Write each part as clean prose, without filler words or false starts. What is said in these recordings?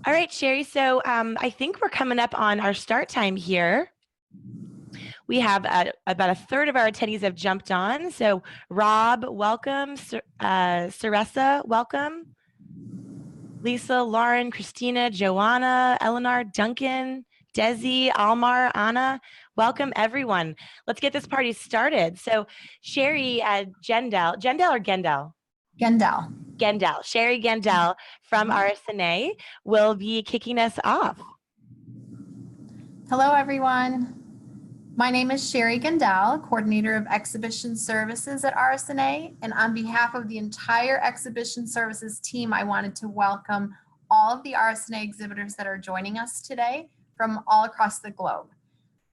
All right, Sherry. So I think we're coming up on our start time here. We have about a third of our attendees have jumped on. So Rob, welcome. Saressa, welcome. Lisa, Lauren, Christina, Joanna, Eleanor, Duncan, Desi, Almar, Anna, welcome everyone. Let's get this party started. So Sherry Gendel or Gendel? Gendel. Sherry Gendel from RSNA will be kicking us off. Hello, everyone. My name is Sherry Gendel, Coordinator of Exhibition Services at RSNA, and on behalf of the entire Exhibition Services team, I wanted to welcome all of the RSNA exhibitors that are joining us today from all across the globe.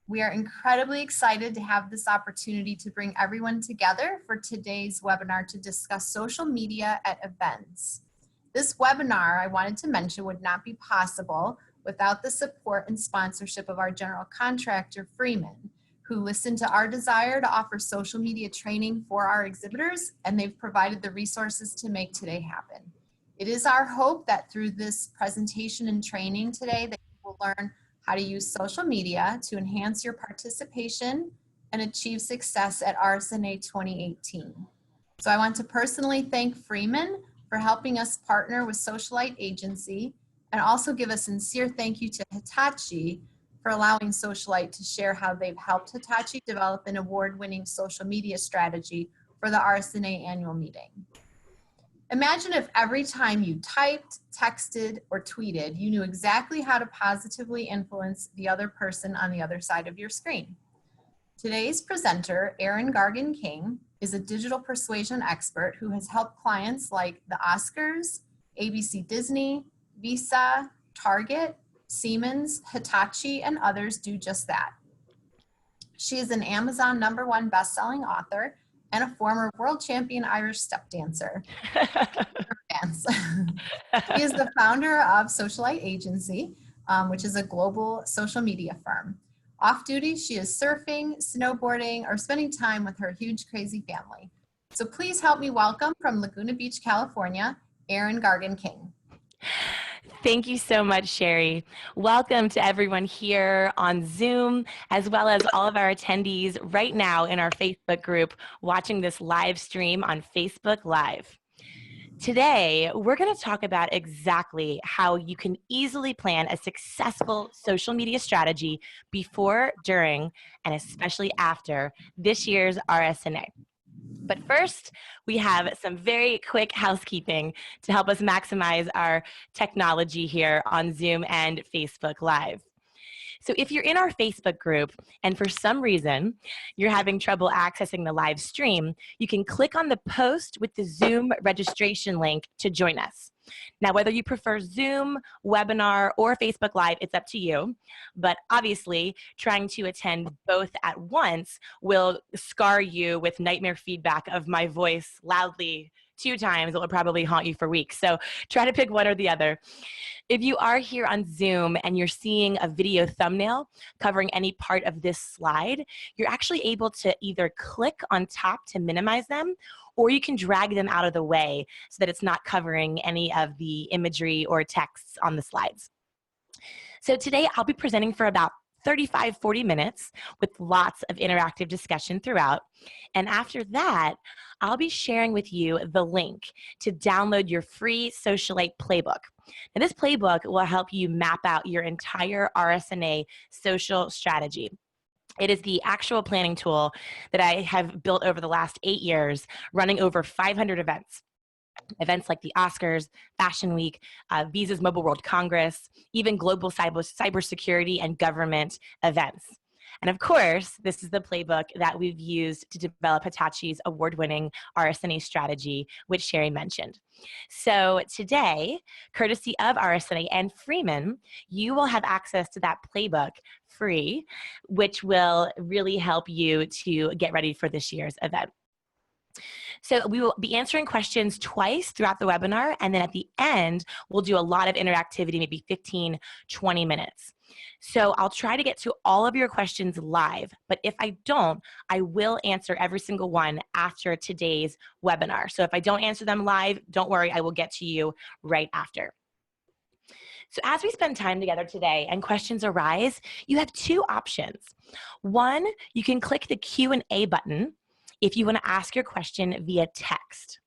We are incredibly excited to have this opportunity to bring everyone together for today's webinar to discuss social media at events. This webinar, I wanted to mention, would not be possible without the support and sponsorship of our general contractor, Freeman, who listened to our desire to offer social media training for our exhibitors, and they've provided the resources to make today happen. It is our hope that through this presentation and training today that you will learn how to use social media to enhance your participation and achieve success at RSNA 2018. So I want to personally thank Freeman for helping us partner with Socialite Agency, and also give a sincere thank you to Hitachi for allowing Socialite to share how they've helped Hitachi develop an award-winning social media strategy for the RSNA annual meeting. Imagine if every time you typed, texted, or tweeted, you knew exactly how to positively influence the other person on the other side of your screen. Today's presenter, Erin Gargan-King, is a digital persuasion expert who has helped clients like the Oscars, ABC Disney, Visa, Target, Siemens, Hitachi, and others do just that. She is an Amazon #1 best-selling author and a former world champion Irish step dancer. She is the founder of Socialite Agency, which is a global social media firm. Off duty, she is surfing, snowboarding, or spending time with her huge, crazy family. So please help me welcome from Laguna Beach, California, Erin Gargan-King. Thank you so much, Sherry. Welcome to everyone here on Zoom, as well as all of our attendees right now in our Facebook group watching this live stream on Facebook Live. Today, we're going to talk about exactly how you can easily plan a successful social media strategy before, during, and especially after this year's RSNA. But first, we have some very quick housekeeping to help us maximize our technology here on Zoom and Facebook Live. So if you're in our Facebook group and for some reason you're having trouble accessing the live stream, you can click on the post with the Zoom registration link to join us. Now, whether you prefer Zoom, webinar, or Facebook Live, it's up to you. But obviously, trying to attend both at once will scar you with nightmare feedback of my voice loudly 2 times. It will probably haunt you for weeks. So try to pick one or the other. If you are here on Zoom and you're seeing a video thumbnail covering any part of this slide, you're actually able to either click on top to minimize them, or you can drag them out of the way so that it's not covering any of the imagery or texts on the slides. So today I'll be presenting for about 35-40 minutes with lots of interactive discussion throughout. And after that, I'll be sharing with you the link to download your free Socialite playbook. Now, this playbook will help you map out your entire RSNA social strategy. It is the actual planning tool that I have built over the last 8 years, running over 500 events. Events like the Oscars, Fashion Week, Visa's Mobile World Congress, even global cybersecurity and government events. And of course, this is the playbook that we've used to develop Hitachi's award-winning RSNA strategy, which Sherry mentioned. So today, courtesy of RSNA and Freeman, you will have access to that playbook free, which will really help you to get ready for this year's event. So we will be answering questions twice throughout the webinar, and then at the end, we'll do a lot of interactivity, maybe 15, 20 minutes. So I'll try to get to all of your questions live, but if I don't, I will answer every single one after today's webinar. So if I don't answer them live, don't worry, I will get to you right after. So as we spend time together today and questions arise, you have two options. One, you can click the Q&A button if you want to ask your question via text.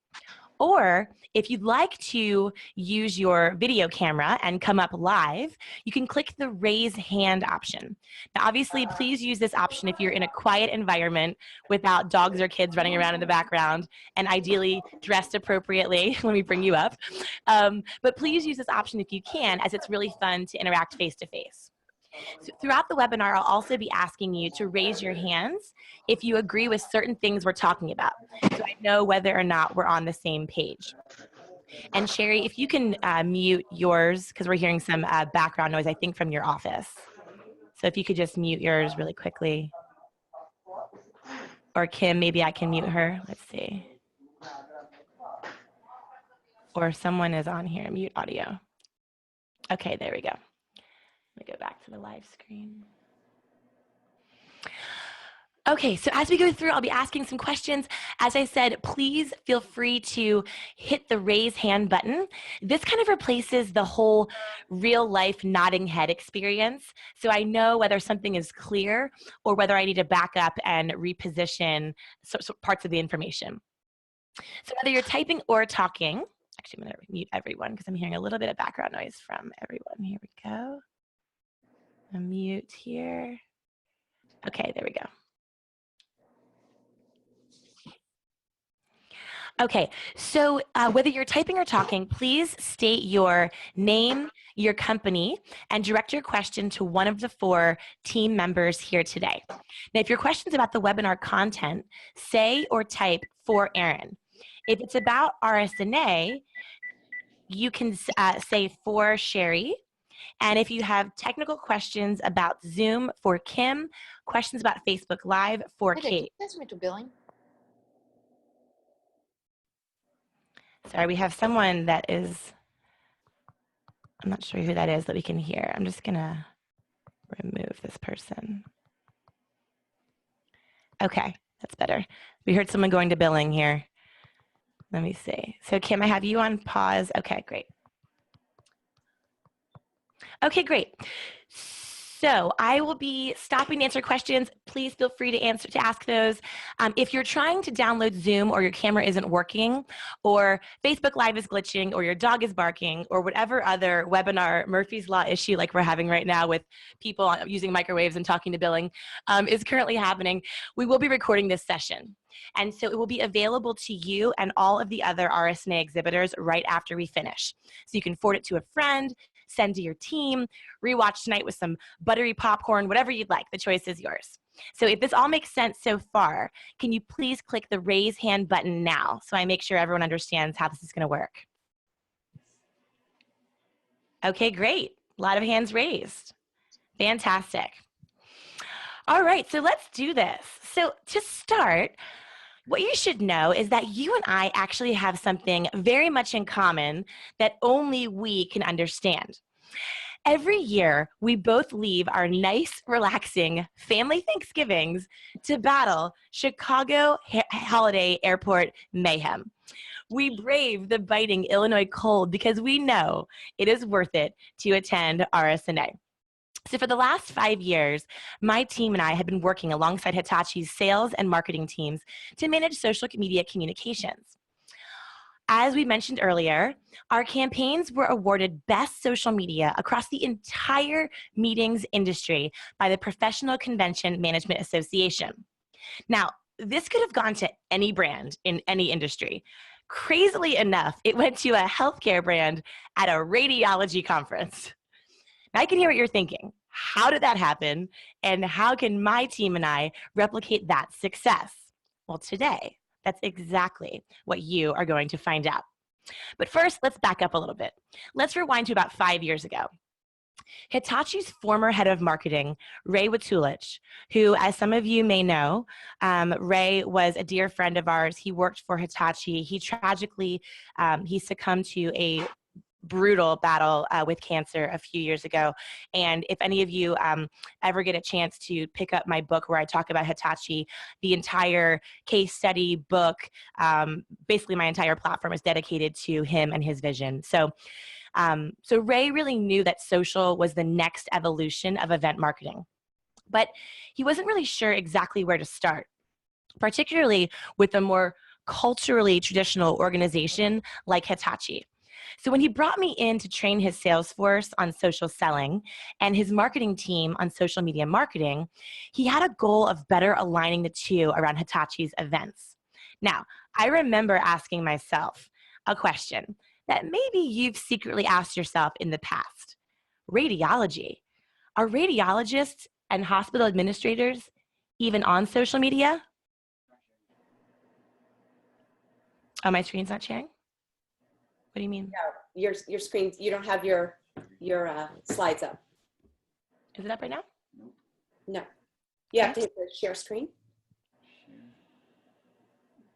Or if you'd like to use your video camera and come up live, you can click the raise hand option. Now, obviously, please use this option if you're in a quiet environment without dogs or kids running around in the background and ideally dressed appropriately. Let me bring you up. But please use this option if you can, as it's really fun to interact face-to-face. So throughout the webinar, I'll also be asking you to raise your hands if you agree with certain things we're talking about, so I know whether or not we're on the same page. And Sherry, if you can mute yours, because we're hearing some background noise, I think, from your office. So if you could just mute yours really quickly. Or Kim, maybe I can mute her. Let's see. Or someone is on here, mute audio. Okay, there we go. Let me go back to the live screen. Okay, so as we go through, I'll be asking some questions. As I said, please feel free to hit the raise hand button. This kind of replaces the whole real life nodding head experience. So I know whether something is clear or whether I need to back up and reposition parts of the information. So whether you're typing or talking, actually I'm gonna mute everyone because I'm hearing a little bit of background noise from everyone. Here we go. A mute here. Okay, there we go. Okay, so whether you're typing or talking, please state your name, your company, and direct your question to one of the 4 team members here today. Now, if your question's about the webinar content, say or type for Erin. If it's about RSNA, you can say for Sherry. And if you have technical questions about Zoom, for Kim, questions about Facebook Live, for Kate. Sorry, we have someone that is, I'm not sure who that is that we can hear. I'm just gonna remove this person. Okay, that's better. We heard someone going to billing here. Let me see. So Kim, I have you on pause. Okay, great. Okay, great. So I will be stopping to answer questions. Please feel free to ask those. If you're trying to download Zoom or your camera isn't working, or Facebook Live is glitching, or your dog is barking, or whatever other webinar Murphy's Law issue like we're having right now with people using microwaves and talking to billing is currently happening, we will be recording this session. And so it will be available to you and all of the other RSNA exhibitors right after we finish. So you can forward it to a friend, send to your team, rewatch tonight with some buttery popcorn, whatever you'd like. The choice is yours. So if this all makes sense so far, can you please click the raise hand button now so I make sure everyone understands how this is going to work? Okay, great. A lot of hands raised. Fantastic. All right, so let's do this. So to start, what you should know is that you and I actually have something very much in common that only we can understand. Every year, we both leave our nice, relaxing family Thanksgivings to battle Chicago holiday airport mayhem. We brave the biting Illinois cold because we know it is worth it to attend RSNA. So for the last 5 years, my team and I have been working alongside Hitachi's sales and marketing teams to manage social media communications. As we mentioned earlier, our campaigns were awarded Best Social Media across the entire meetings industry by the Professional Convention Management Association. Now, this could have gone to any brand in any industry. Crazily enough, it went to a healthcare brand at a radiology conference. Now, I can hear what you're thinking. How did that happen? And how can my team and I replicate that success? Well, today, that's exactly what you are going to find out. But first, let's back up a little bit. Let's rewind to about 5 years ago. Hitachi's former head of marketing, Ray Watulich, who, as some of you may know, Ray was a dear friend of ours. He worked for Hitachi. He tragically, he succumbed to a brutal battle with cancer a few years ago. And if any of you ever get a chance to pick up my book where I talk about Hitachi, the entire case study book, basically my entire platform is dedicated to him and his vision. So So Ray really knew that social was the next evolution of event marketing, but he wasn't really sure exactly where to start, particularly with a more culturally traditional organization like Hitachi. So when he brought me in to train his sales force on social selling and his marketing team on social media marketing, he had a goal of better aligning the two around Hitachi's events. Now, I remember asking myself a question that maybe you've secretly asked yourself in the past. Radiology. Are radiologists and hospital administrators even on social media? Oh, my screen's not sharing? What do you mean? No, your screen, you don't have your slides up. Is it up right now? No. You have to hit the share screen.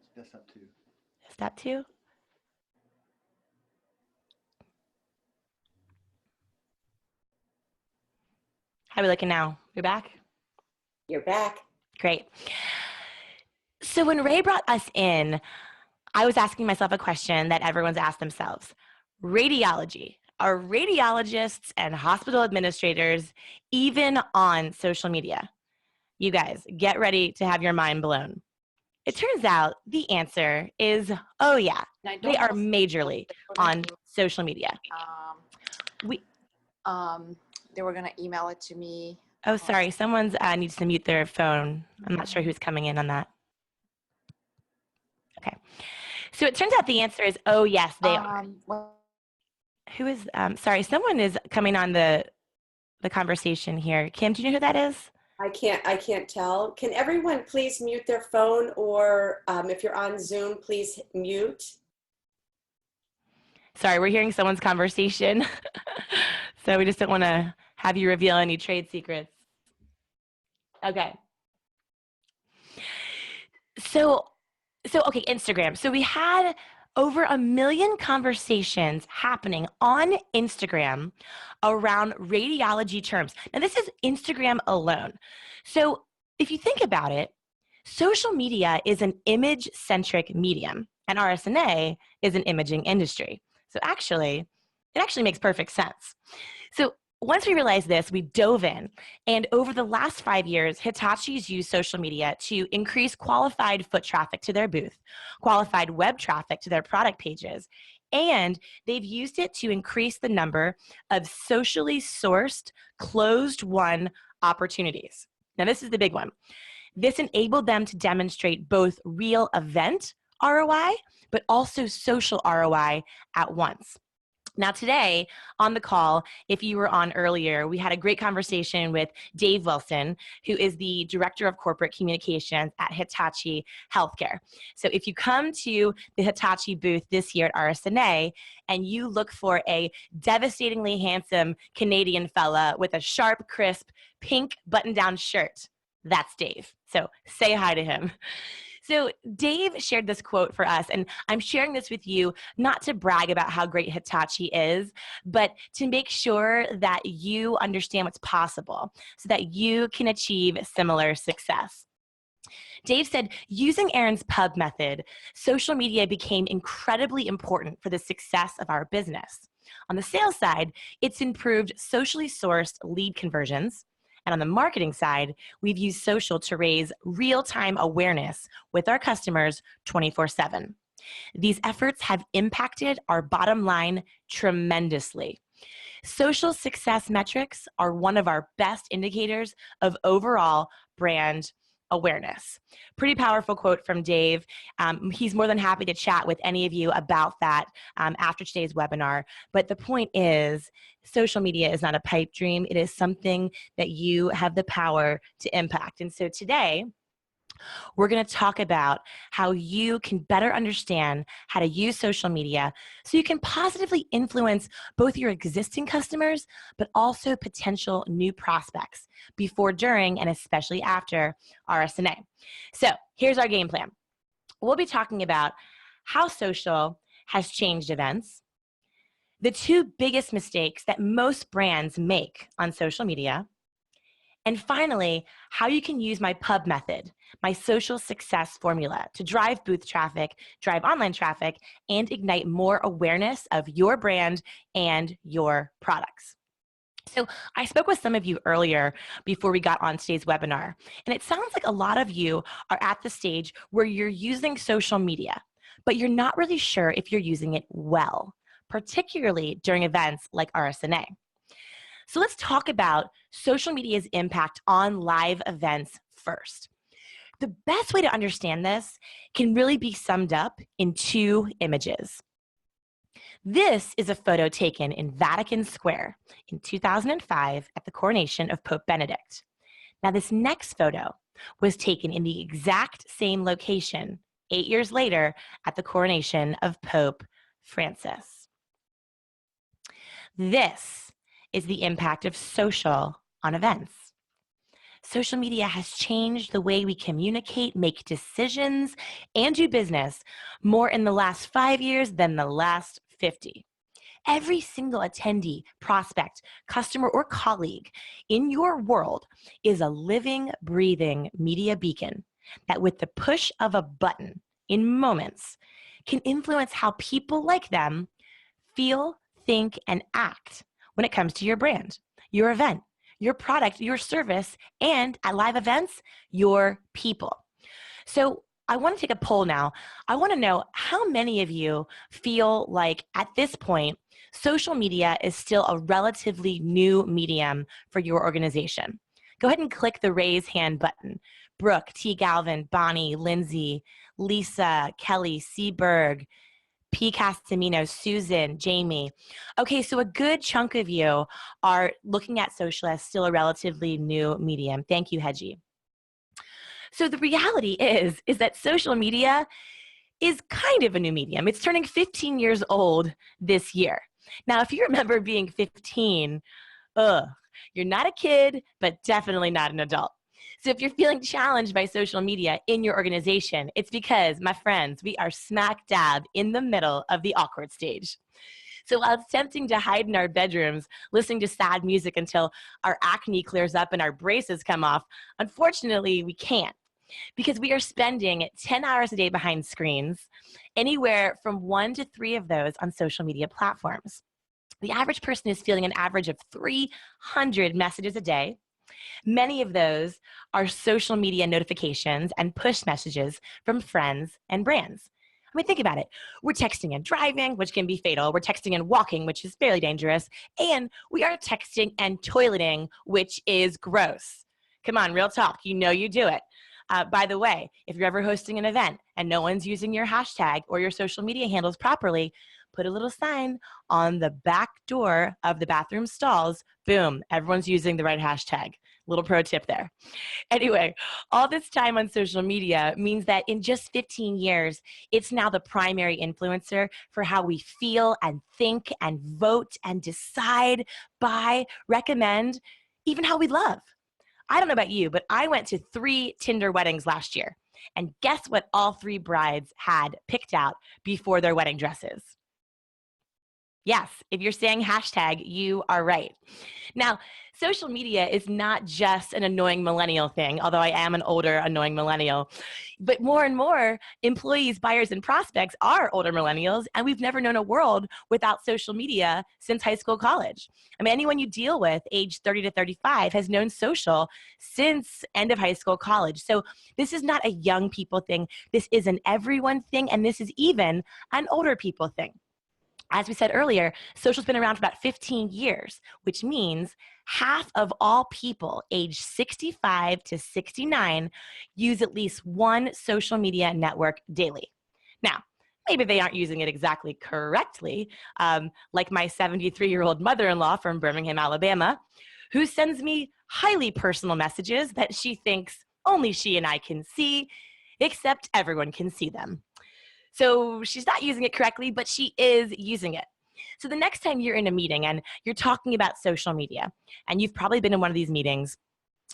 It's desktop 2. Step 2? How are we looking now? You're back? You're back. Great. So when Ray brought us in, I was asking myself a question that everyone's asked themselves. Radiology. Are radiologists and hospital administrators even on social media? You guys, get ready to have your mind blown. It turns out the answer is, oh yeah, they are majorly on social media. They were gonna email it to me. Oh, sorry, someone needs to mute their phone. I'm not sure who's coming in on that. Okay, so it turns out the answer is, oh yes, they are. Who is, sorry, someone is coming on the conversation here. Kim, do you know who that is? I can't tell. Can everyone please mute their phone, or if you're on Zoom, please mute. Sorry, we're hearing someone's conversation. So we just don't want to have you reveal any trade secrets. Okay. So okay, Instagram. So we had over 1 million conversations happening on Instagram around radiology terms. Now this is Instagram alone. So if you think about it, social media is an image-centric medium, and RSNA is an imaging industry. So it actually makes perfect sense. So once we realized this, we dove in, and over the last 5 years, Hitachi's used social media to increase qualified foot traffic to their booth, qualified web traffic to their product pages, and they've used it to increase the number of socially sourced, closed-won opportunities. Now, this is the big one. This enabled them to demonstrate both real event ROI, but also social ROI at once. Now today on the call, if you were on earlier, we had a great conversation with Dave Wilson, who is the Director of Corporate Communications at Hitachi Healthcare. So if you come to the Hitachi booth this year at RSNA and you look for a devastatingly handsome Canadian fella with a sharp, crisp, pink button-down shirt, that's Dave. So say hi to him. So Dave shared this quote for us, and I'm sharing this with you not to brag about how great Hitachi is, but to make sure that you understand what's possible so that you can achieve similar success. Dave said, using Aaron's pub method, social media became incredibly important for the success of our business. On the sales side, it's improved socially sourced lead conversions. And on the marketing side, we've used social to raise real-time awareness with our customers 24/7. These efforts have impacted our bottom line tremendously. Social success metrics are one of our best indicators of overall brand awareness. Pretty powerful quote from Dave. He's more than happy to chat with any of you about that after today's webinar. But the point is, social media is not a pipe dream. It is something that you have the power to impact. And so today, we're going to talk about how you can better understand how to use social media so you can positively influence both your existing customers, but also potential new prospects before, during, and especially after RSNA. So here's our game plan. We'll be talking about how social has changed events, the 2 biggest mistakes that most brands make on social media, And finally, how you can use my pub method, my social success formula to drive booth traffic, drive online traffic, and ignite more awareness of your brand and your products. So I spoke with some of you earlier before we got on today's webinar, and it sounds like a lot of you are at the stage where you're using social media, but you're not really sure if you're using it well, particularly during events like RSNA. So let's talk about social media's impact on live events first. The best way to understand this can really be summed up in two images. This is a photo taken in Vatican Square in 2005 at the coronation of Pope Benedict. Now, this next photo was taken in the exact same location 8 years later at the coronation of Pope Francis. This is the impact of social on events. Social media has changed the way we communicate, make decisions, and do business more in the last 5 years than the last 50. Every single attendee, prospect, customer, or colleague in your world is a living, breathing media beacon that with the push of a button in moments can influence how people like them feel, think, and act when it comes to your brand, your event, your product, your service, and at live events, your people. So I want to take a poll now. I want to know how many of you feel like at this point, social media is still a relatively new medium for your organization. Go ahead and click the raise hand button. Brooke, T. Galvin, Bonnie, Lindsay, Lisa, Kelly, Seaberg, P. Castamino, Susan, Jamie. Okay, so a good chunk of you are looking at social as still a relatively new medium. Thank you, Hedgie. So the reality is that social media is kind of a new medium. It's turning 15 years old this year. Now, if you remember being 15, you're not a kid, but definitely not an adult. So if you're feeling challenged by social media in your organization, it's because, my friends, we are smack dab in the middle of the awkward stage. So while it's tempting to hide in our bedrooms, listening to sad music until our acne clears up and our braces come off, unfortunately, we can't, because we are spending 10 hours a day behind screens, anywhere from 1 to 3 of those on social media platforms. The average person is fielding an average of 300 messages a day. Many of those are social media notifications and push messages from friends and brands. I mean, think about it. We're texting and driving, which can be fatal. We're texting and walking, which is fairly dangerous. And we are texting and toileting, which is gross. Come on, real talk. You know you do it. By the way, if you're ever hosting an event and no one's using your hashtag or your social media handles properly, put a little sign on the back door of the bathroom stalls. Boom, everyone's using the right hashtag. Little pro tip there. Anyway, all this time on social media means that in just 15 years, it's now the primary influencer for how we feel and think and vote and decide, buy, recommend, even how we love. I don't know about you, but I went to 3 Tinder weddings last year. And guess what all 3 brides had picked out before their wedding dresses? Yes, if you're saying hashtag, you are right. Now, social media is not just an annoying millennial thing, although I am an older, annoying millennial. But more and more employees, buyers, and prospects are older millennials, and we've never known a world without social media since high school, college. I mean, anyone you deal with, age 30 to 35, has known social since end of high school, college. So this is not a young people thing. This is an everyone thing, and this is even an older people thing. As we said earlier, social's been around for about 15 years, which means half of all people aged 65 to 69 use at least one social media network daily. Now, maybe they aren't using it exactly correctly, like my 73-year-old mother-in-law from Birmingham, Alabama, who sends me highly personal messages that she thinks only she and I can see, except everyone can see them. So she's not using it correctly, but she is using it. So the next time you're in a meeting and you're talking about social media, and you've probably been in one of these meetings,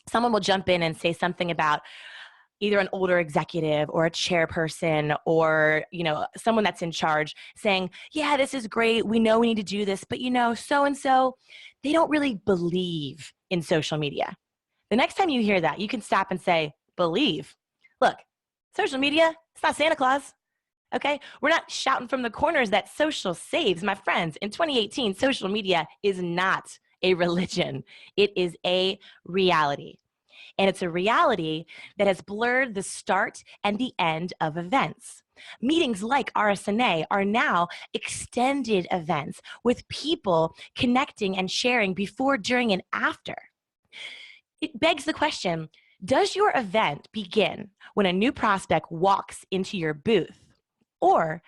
someone will jump in and say something about either an older executive or a chairperson or, someone that's in charge saying, yeah, this is great. We know we need to do this, but so-and-so, they don't really believe in social media. The next time you hear that, you can stop and say, believe. Look, social media, it's not Santa Claus. Okay? We're not shouting from the corners that social saves. My friends, in 2018, social media is not a religion. It is a reality. And it's a reality that has blurred the start and the end of events. Meetings like RSNA are now extended events with people connecting and sharing before, during, and after. It begs the question, does your event begin when a new prospect walks into your booth? Or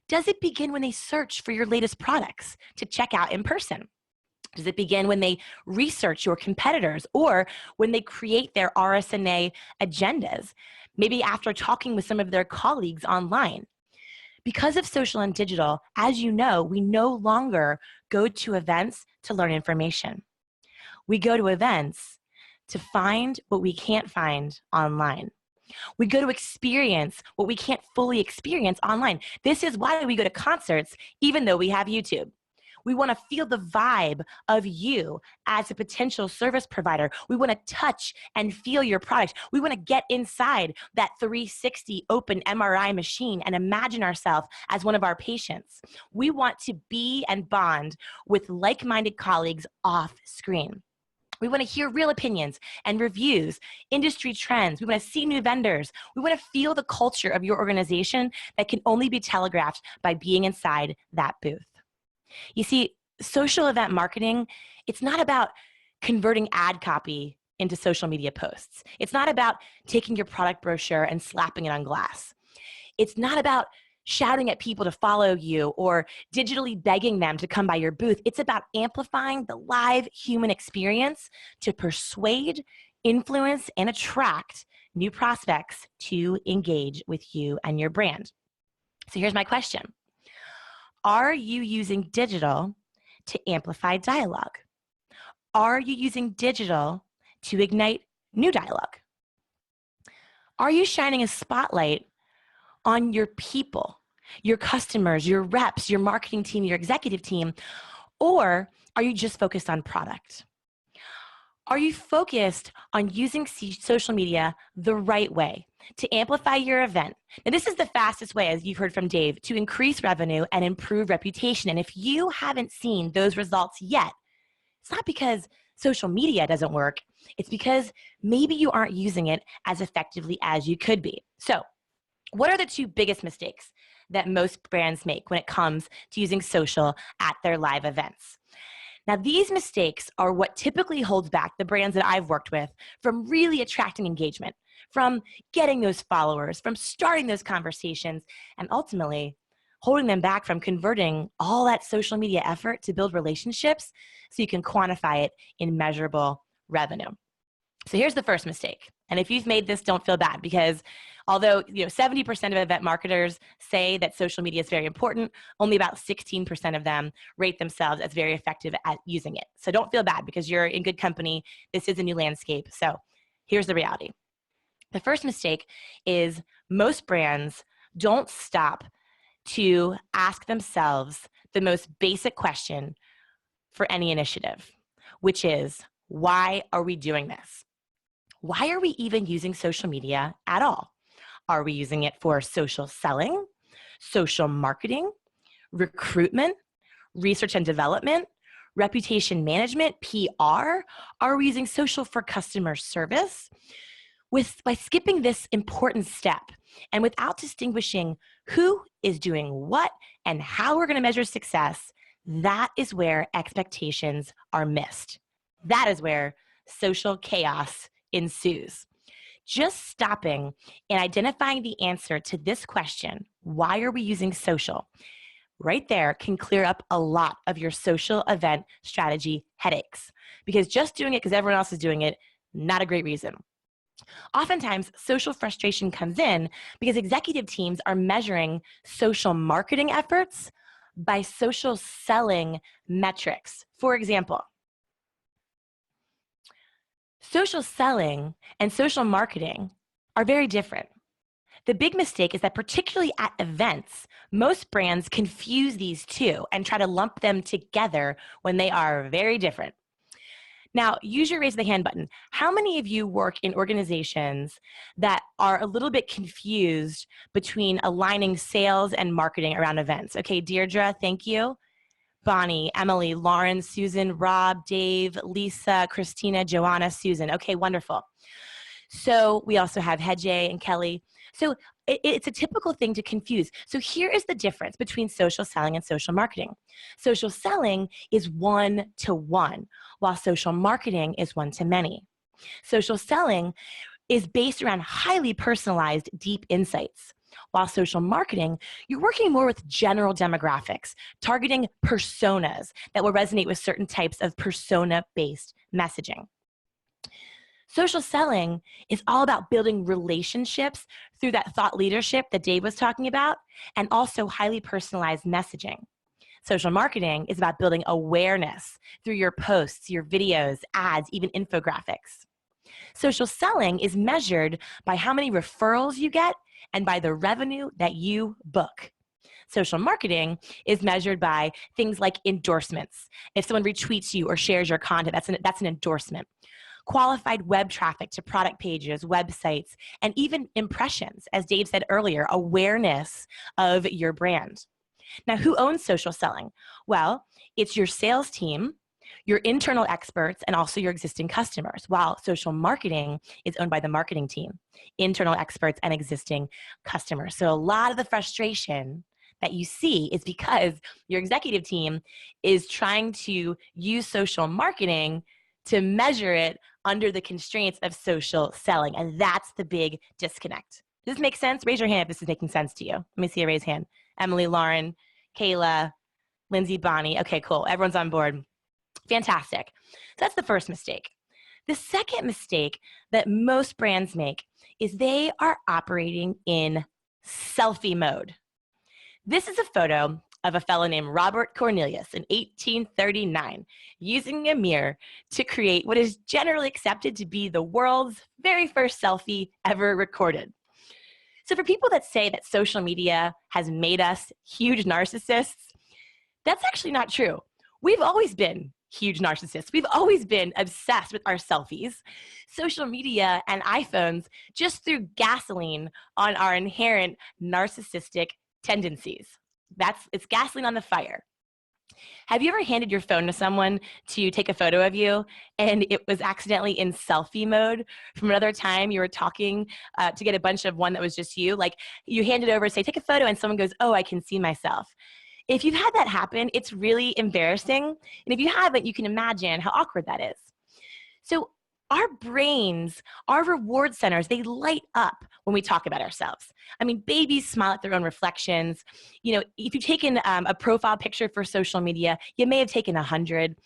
does it begin when they search for your latest products to check out in person? Does it begin when they research your competitors or when they create their RSNA agendas, maybe after talking with some of their colleagues online? Because of social and digital, as you know, we no longer go to events to learn information. We go to events to find what we can't find online. We go to experience what we can't fully experience online. This is why we go to concerts, even though we have YouTube. We want to feel the vibe of you as a potential service provider. We want to touch and feel your product. We want to get inside that 360 open MRI machine and imagine ourselves as one of our patients. We want to be and bond with like-minded colleagues off screen. We want to hear real opinions and reviews, industry trends. We want to see new vendors. We want to feel the culture of your organization that can only be telegraphed by being inside that booth. You see, social event marketing, it's not about converting ad copy into social media posts. It's not about taking your product brochure and slapping it on glass. It's not about shouting at people to follow you or digitally begging them to come by your booth. It's about amplifying the live human experience to persuade, influence, and attract new prospects to engage with you and your brand. So here's my question. Are you using digital to amplify dialogue? Are you using digital to ignite new dialogue? Are you shining a spotlight on your people, your customers, your reps, your marketing team, your executive team, or are you just focused on product? Are you focused on using social media the right way to amplify your event? Now, this is the fastest way, as you've heard from Dave, to increase revenue and improve reputation. And if you haven't seen those results yet, it's not because social media doesn't work. It's because maybe you aren't using it as effectively as you could be. So, what are the two biggest mistakes that most brands make when it comes to using social at their live events? Now, these mistakes are what typically holds back the brands that I've worked with from really attracting engagement, from getting those followers, from starting those conversations, and ultimately holding them back from converting all that social media effort to build relationships so you can quantify it in measurable revenue. So here's the first mistake. And if you've made this, don't feel bad, because although 70% of event marketers say that social media is very important, only about 16% of them rate themselves as very effective at using it. So don't feel bad, because you're in good company. This is a new landscape. So here's the reality. The first mistake is most brands don't stop to ask themselves the most basic question for any initiative, which is, why are we doing this? Why are we even using social media at all? Are we using it for social selling, social marketing, recruitment, research and development, reputation management, PR? Are we using social for customer service? By skipping this important step and without distinguishing who is doing what and how we're going to measure success, that is where expectations are missed. That is where social chaos ensues. Just stopping and identifying the answer to this question, why are we using social, right there can clear up a lot of your social event strategy headaches. Because just doing it because everyone else is doing it, not a great reason. Oftentimes, social frustration comes in because executive teams are measuring social marketing efforts by social selling metrics. For example, social selling and social marketing are very different. The big mistake is that particularly at events, most brands confuse these two and try to lump them together when they are very different. Now, use your raise the hand button. How many of you work in organizations that are a little bit confused between aligning sales and marketing around events? Okay, Deirdre, thank you. Bonnie, Emily, Lauren, Susan, Rob, Dave, Lisa, Christina, Joanna, Susan. Okay, wonderful. So we also have Hedjay and Kelly. So it's a typical thing to confuse. So here is the difference between social selling and social marketing. Social selling is one-to-one, while social marketing is one-to-many. Social selling is based around highly personalized, deep insights. While social marketing, you're working more with general demographics, targeting personas that will resonate with certain types of persona-based messaging. Social selling is all about building relationships through that thought leadership that Dave was talking about, and also highly personalized messaging. Social marketing is about building awareness through your posts, your videos, ads, even infographics. Social selling is measured by how many referrals you get and by the revenue that you book. Social marketing is measured by things like endorsements. If someone retweets you or shares your content, that's an endorsement. Qualified web traffic to product pages, websites, and even impressions, as Dave said earlier, awareness of your brand. Now, who owns social selling? Well, it's your sales team, your internal experts, and also your existing customers, while social marketing is owned by the marketing team, internal experts, and existing customers. So a lot of the frustration that you see is because your executive team is trying to use social marketing to measure it under the constraints of social selling, and that's the big disconnect. Does this make sense? Raise your hand if this is making sense to you. Let me see a raised hand. Emily, Lauren, Kayla, Lindsay, Bonnie. Okay, cool. Everyone's on board. Fantastic. So that's the first mistake. The second mistake that most brands make is they are operating in selfie mode. This is a photo of a fellow named Robert Cornelius in 1839, using a mirror to create what is generally accepted to be the world's very first selfie ever recorded. So for people that say that social media has made us huge narcissists, that's actually not true. We've always been huge narcissists. We've always been obsessed with our selfies. Social media and iPhones just threw gasoline on our inherent narcissistic tendencies. It's gasoline on the fire. Have you ever handed your phone to someone to take a photo of you and it was accidentally in selfie mode from another time you were talking to get a bunch of one that was just you? Like you hand it over and say, take a photo, and someone goes, oh, I can see myself. If you've had that happen, it's really embarrassing. And if you haven't, you can imagine how awkward that is. So our brains, our reward centers, they light up when we talk about ourselves. I mean, babies smile at their own reflections. You know, if you've taken a profile picture for social media, you may have taken 100.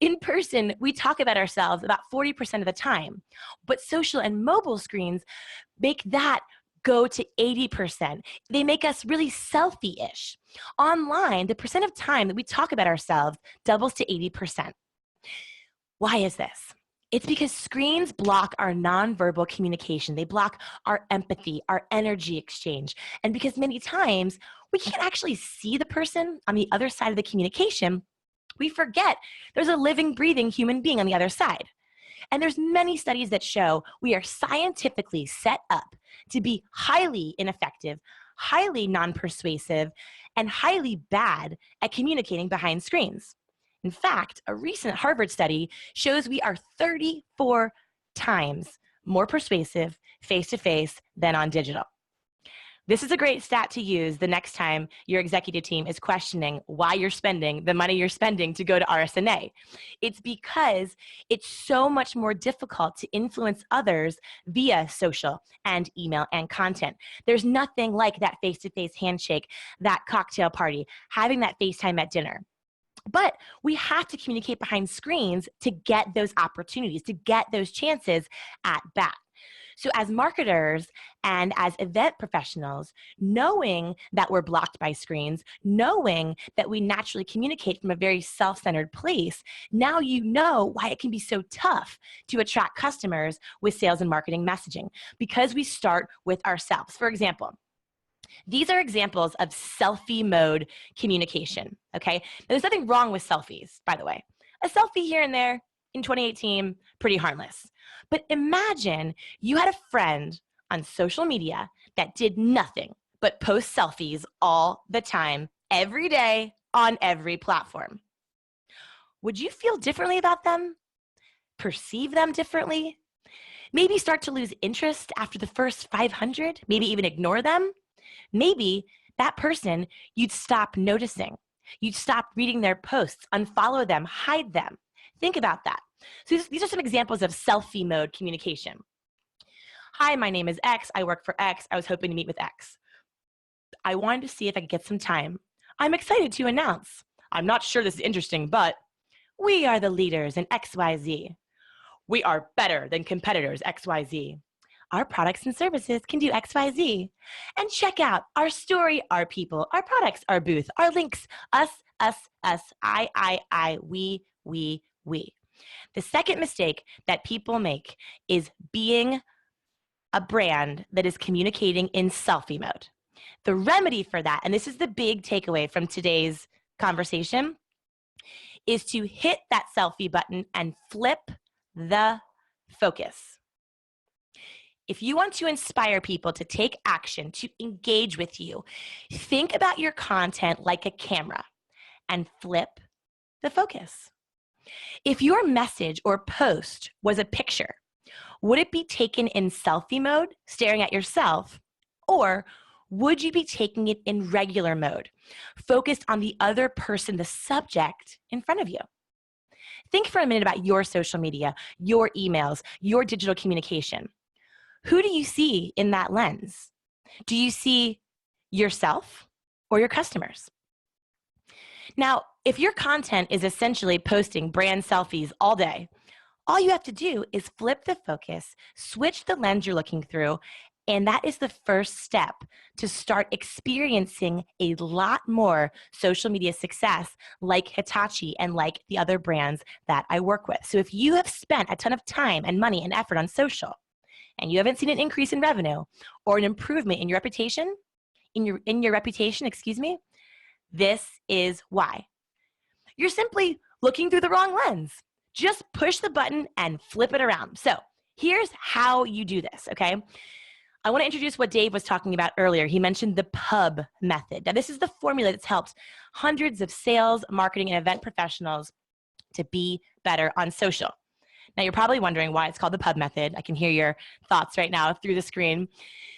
In person, we talk about ourselves about 40% of the time. But social and mobile screens make that go to 80%. They make us really selfie-ish. Online, the percent of time that we talk about ourselves doubles to 80%. Why is this? It's because screens block our nonverbal communication. They block our empathy, our energy exchange. And because many times we can't actually see the person on the other side of the communication, we forget there's a living, breathing human being on the other side. And there's many studies that show we are scientifically set up to be highly ineffective, highly non-persuasive, and highly bad at communicating behind screens. In fact, a recent Harvard study shows we are 34 times more persuasive face-to-face than on digital. This is a great stat to use the next time your executive team is questioning why you're spending the money you're spending to go to RSNA. It's because it's so much more difficult to influence others via social and email and content. There's nothing like that face-to-face handshake, that cocktail party, having that FaceTime at dinner. But we have to communicate behind screens to get those opportunities, to get those chances at bat. So as marketers and as event professionals, knowing that we're blocked by screens, knowing that we naturally communicate from a very self-centered place, now you know why it can be so tough to attract customers with sales and marketing messaging, because we start with ourselves. For example, these are examples of selfie mode communication, okay? Now, there's nothing wrong with selfies, by the way. A selfie here and there, in 2018, pretty harmless. But imagine you had a friend on social media that did nothing but post selfies all the time, every day, on every platform. Would you feel differently about them? Perceive them differently? Maybe start to lose interest after the first 500? Maybe even ignore them? Maybe that person you'd stop noticing. You'd stop reading their posts, unfollow them, hide them. Think about that. So these are some examples of selfie mode communication. Hi, my name is X. I work for X. I was hoping to meet with X. I wanted to see if I could get some time. I'm excited to announce. I'm not sure this is interesting, but we are the leaders in XYZ. We are better than competitors XYZ. Our products and services can do XYZ. And check out our story, our people, our products, our booth, our links, us, I, we. The second mistake that people make is being a brand that is communicating in selfie mode. The remedy for that, and this is the big takeaway from today's conversation, is to hit that selfie button and flip the focus. If you want to inspire people to take action, to engage with you, think about your content like a camera and flip the focus. If your message or post was a picture, would it be taken in selfie mode, staring at yourself, or would you be taking it in regular mode, focused on the other person, the subject in front of you? Think for a minute about your social media, your emails, your digital communication. Who do you see in that lens? Do you see yourself or your customers? Now, if your content is essentially posting brand selfies all day, all you have to do is flip the focus, switch the lens you're looking through, and that is the first step to start experiencing a lot more social media success like Hitachi and like the other brands that I work with. So if you have spent a ton of time and money and effort on social and you haven't seen an increase in revenue or an improvement in your reputation, this is why. You're simply looking through the wrong lens. Just push the button and flip it around. So here's how you do this, okay? I want to introduce what Dave was talking about earlier. He mentioned the PUB method. Now, this is the formula that's helped hundreds of sales, marketing, and event professionals to be better on social. Now, you're probably wondering why it's called the PUB method. I can hear your thoughts right now through the screen.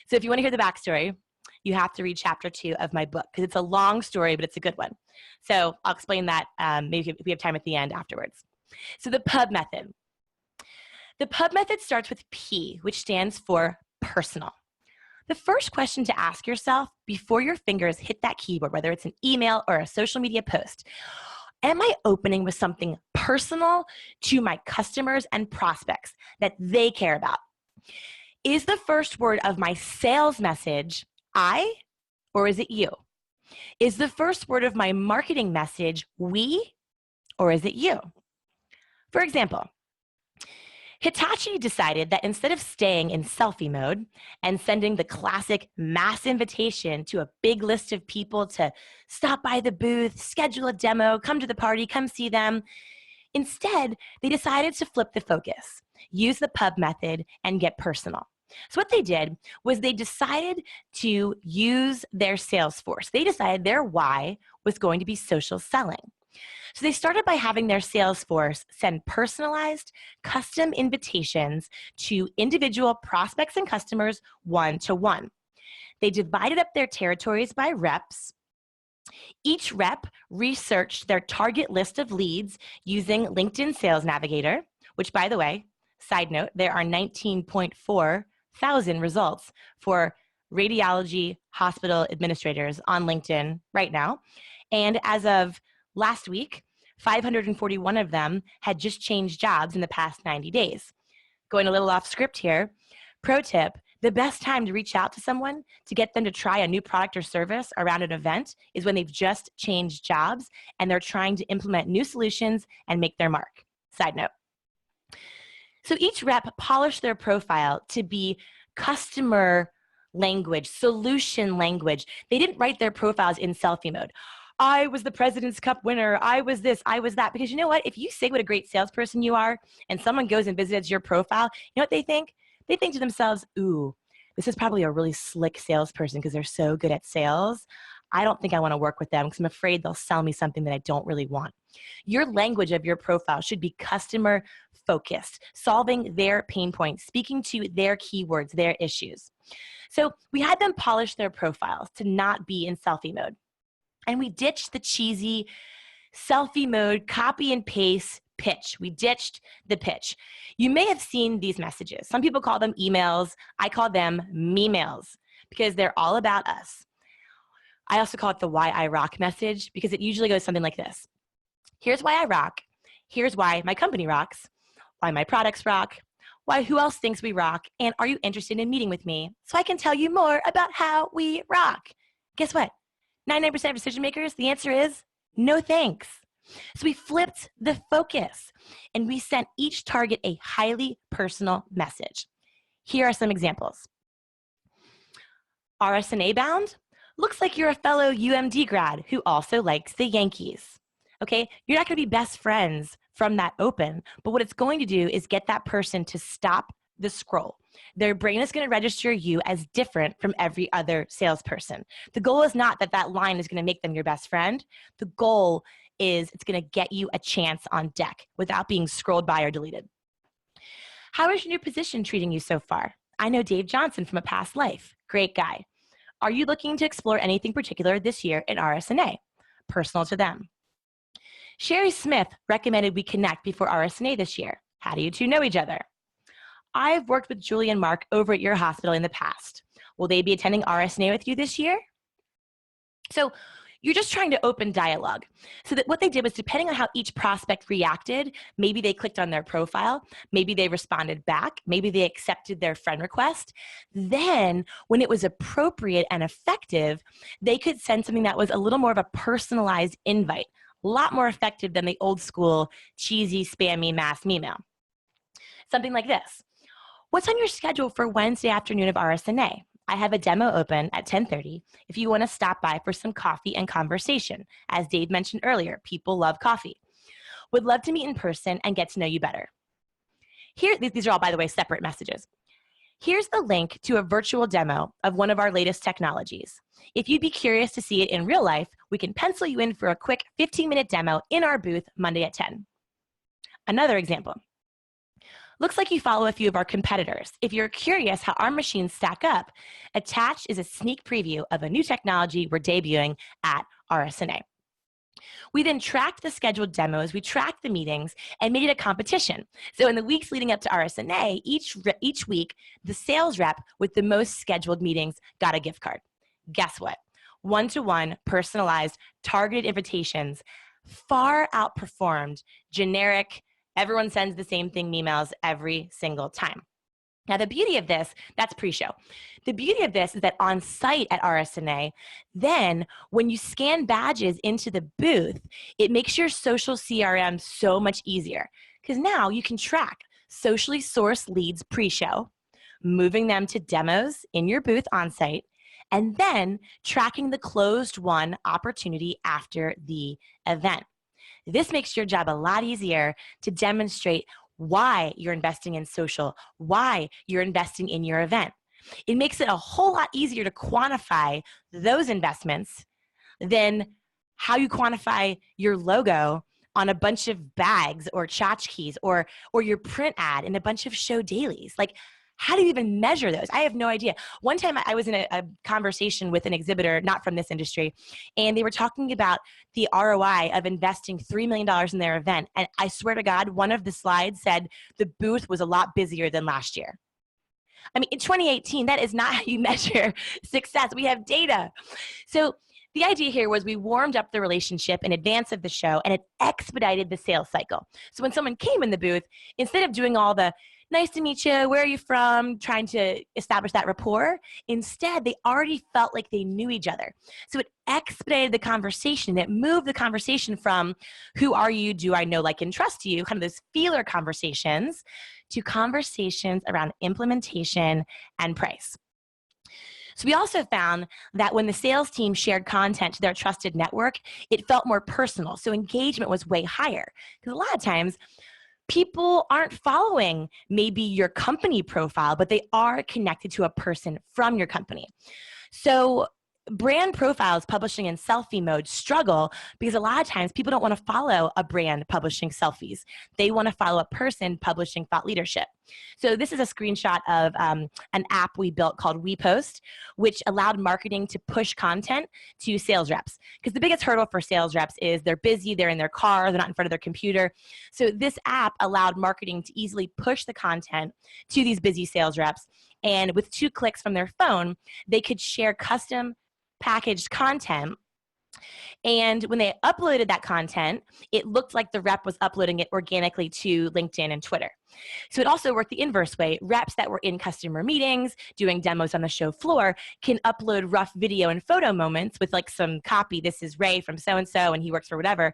So if you want to hear the backstory, you have to read chapter 2 of my book because it's a long story, but it's a good one. So I'll explain that maybe if we have time at the end afterwards. So the PUB method. The PUB method starts with P, which stands for personal. The first question to ask yourself before your fingers hit that keyboard, whether it's an email or a social media post, am I opening with something personal to my customers and prospects that they care about? Is the first word of my sales message I, or is it you? Is the first word of my marketing message we, or is it you? For example, Hitachi decided that instead of staying in selfie mode and sending the classic mass invitation to a big list of people to stop by the booth, schedule a demo, come to the party, come see them, instead, they decided to flip the focus, use the PUB method, and get personal. So what they did was they decided to use their sales force. They decided their why was going to be social selling. So they started by having their sales force send personalized, custom invitations to individual prospects and customers one-to-one. They divided up their territories by reps. Each rep researched their target list of leads using LinkedIn Sales Navigator, which, by the way, side note, there are 19.4 thousand results for radiology hospital administrators on LinkedIn right now. And as of last week, 541 of them had just changed jobs in the past 90 days. Going a little off script here, pro tip, the best time to reach out to someone to get them to try a new product or service around an event is when they've just changed jobs and they're trying to implement new solutions and make their mark. Side note. So each rep polished their profile to be customer language, solution language. They didn't write their profiles in selfie mode. I was the President's Cup winner. I was this, I was that. Because you know what? If you say what a great salesperson you are and someone goes and visits your profile, you know what they think? They think to themselves, ooh, this is probably a really slick salesperson because they're so good at sales. I don't think I want to work with them because I'm afraid they'll sell me something that I don't really want. Your language of your profile should be customer focused, solving their pain points, speaking to their keywords, their issues. So we had them polish their profiles to not be in selfie mode. And we ditched the cheesy selfie mode, copy and paste pitch. We ditched the pitch. You may have seen these messages. Some people call them emails. I call them me-mails because they're all about us. I also call it the why I rock message because it usually goes something like this. Here's why I rock. Here's why my company rocks. Why my products rock. Why who else thinks we rock. And are you interested in meeting with me so I can tell you more about how we rock? Guess what? 99% of decision makers, the answer is no thanks. So we flipped the focus and we sent each target a highly personal message. Here are some examples. RSNA bound? Looks like you're a fellow UMD grad who also likes the Yankees. Okay, you're not going to be best friends from that open, but what it's going to do is get that person to stop the scroll. Their brain is going to register you as different from every other salesperson. The goal is not that that line is going to make them your best friend. The goal is it's going to get you a chance on deck without being scrolled by or deleted. How is your new position treating you so far? I know Dave Johnson from a past life. Great guy. Are you looking to explore anything particular this year in RSNA? Personal to them. Sherry Smith recommended we connect before RSNA this year. How do you two know each other? I've worked with Julie and Mark over at your hospital in the past. Will they be attending RSNA with you this year? So you're just trying to open dialogue. So that what they did was, depending on how each prospect reacted, maybe they clicked on their profile, maybe they responded back, maybe they accepted their friend request. Then when it was appropriate and effective, they could send something that was a little more of a personalized invite, a lot more effective than the old school, cheesy, spammy mass email. Something like this. What's on your schedule for Wednesday afternoon of RSNA? I have a demo open at 10:30 if you want to stop by for some coffee and conversation. As Dave mentioned earlier, people love coffee. Would love to meet in person and get to know you better. Here, these are all, by the way, separate messages. Here's the link to a virtual demo of one of our latest technologies. If you'd be curious to see it in real life, we can pencil you in for a quick 15-minute demo in our booth Monday at 10. Another example. Looks like you follow a few of our competitors. If you're curious how our machines stack up, attached is a sneak preview of a new technology we're debuting at RSNA. We then tracked the scheduled demos, we tracked the meetings, and made it a competition. So in the weeks leading up to RSNA, each week, the sales rep with the most scheduled meetings got a gift card. Guess what? One-to-one, personalized, targeted invitations far outperformed generic, everyone sends the same thing emails every single time. Now, the beauty of this, that's pre-show. The beauty of this is that on site at RSNA, then when you scan badges into the booth, it makes your social CRM so much easier because now you can track socially sourced leads pre-show, moving them to demos in your booth on site, and then tracking the closed won opportunity after the event. This makes your job a lot easier to demonstrate why you're investing in social, why you're investing in your event. It makes it a whole lot easier to quantify those investments than how you quantify your logo on a bunch of bags or tchotchkes or your print ad in a bunch of show dailies. Like, how do you even measure those? I have no idea. One time I was in a conversation with an exhibitor, not from this industry, and they were talking about the ROI of investing $3 million in their event. And I swear to God, one of the slides said the booth was a lot busier than last year. I mean, in 2018, that is not how you measure success. We have data. So the idea here was we warmed up the relationship in advance of the show, and it expedited the sales cycle. So when someone came in the booth, instead of doing all the nice to meet you, where are you from, trying to establish that rapport, instead they already felt like they knew each other. So it expedited the conversation. It moved the conversation from who are you, do I know, like, and trust you, kind of those feeler conversations, to conversations around implementation and price. So we also found that when the sales team shared content to their trusted network, it felt more personal. So engagement was way higher. Because a lot of times, people aren't following maybe your company profile, but they are connected to a person from your company. So brand profiles publishing in selfie mode struggle because a lot of times people don't want to follow a brand publishing selfies. They want to follow a person publishing thought leadership. So this is a screenshot of an app we built called WePost, which allowed marketing to push content to sales reps. Because the biggest hurdle for sales reps is they're busy, they're in their car, they're not in front of their computer. So this app allowed marketing to easily push the content to these busy sales reps. And with 2 clicks from their phone, they could share custom packaged content. And when they uploaded that content, it looked like the rep was uploading it organically to LinkedIn and Twitter. So it also worked the inverse way. Reps that were in customer meetings, doing demos on the show floor, can upload rough video and photo moments with like some copy. This is Ray from so-and-so, and he works for whatever.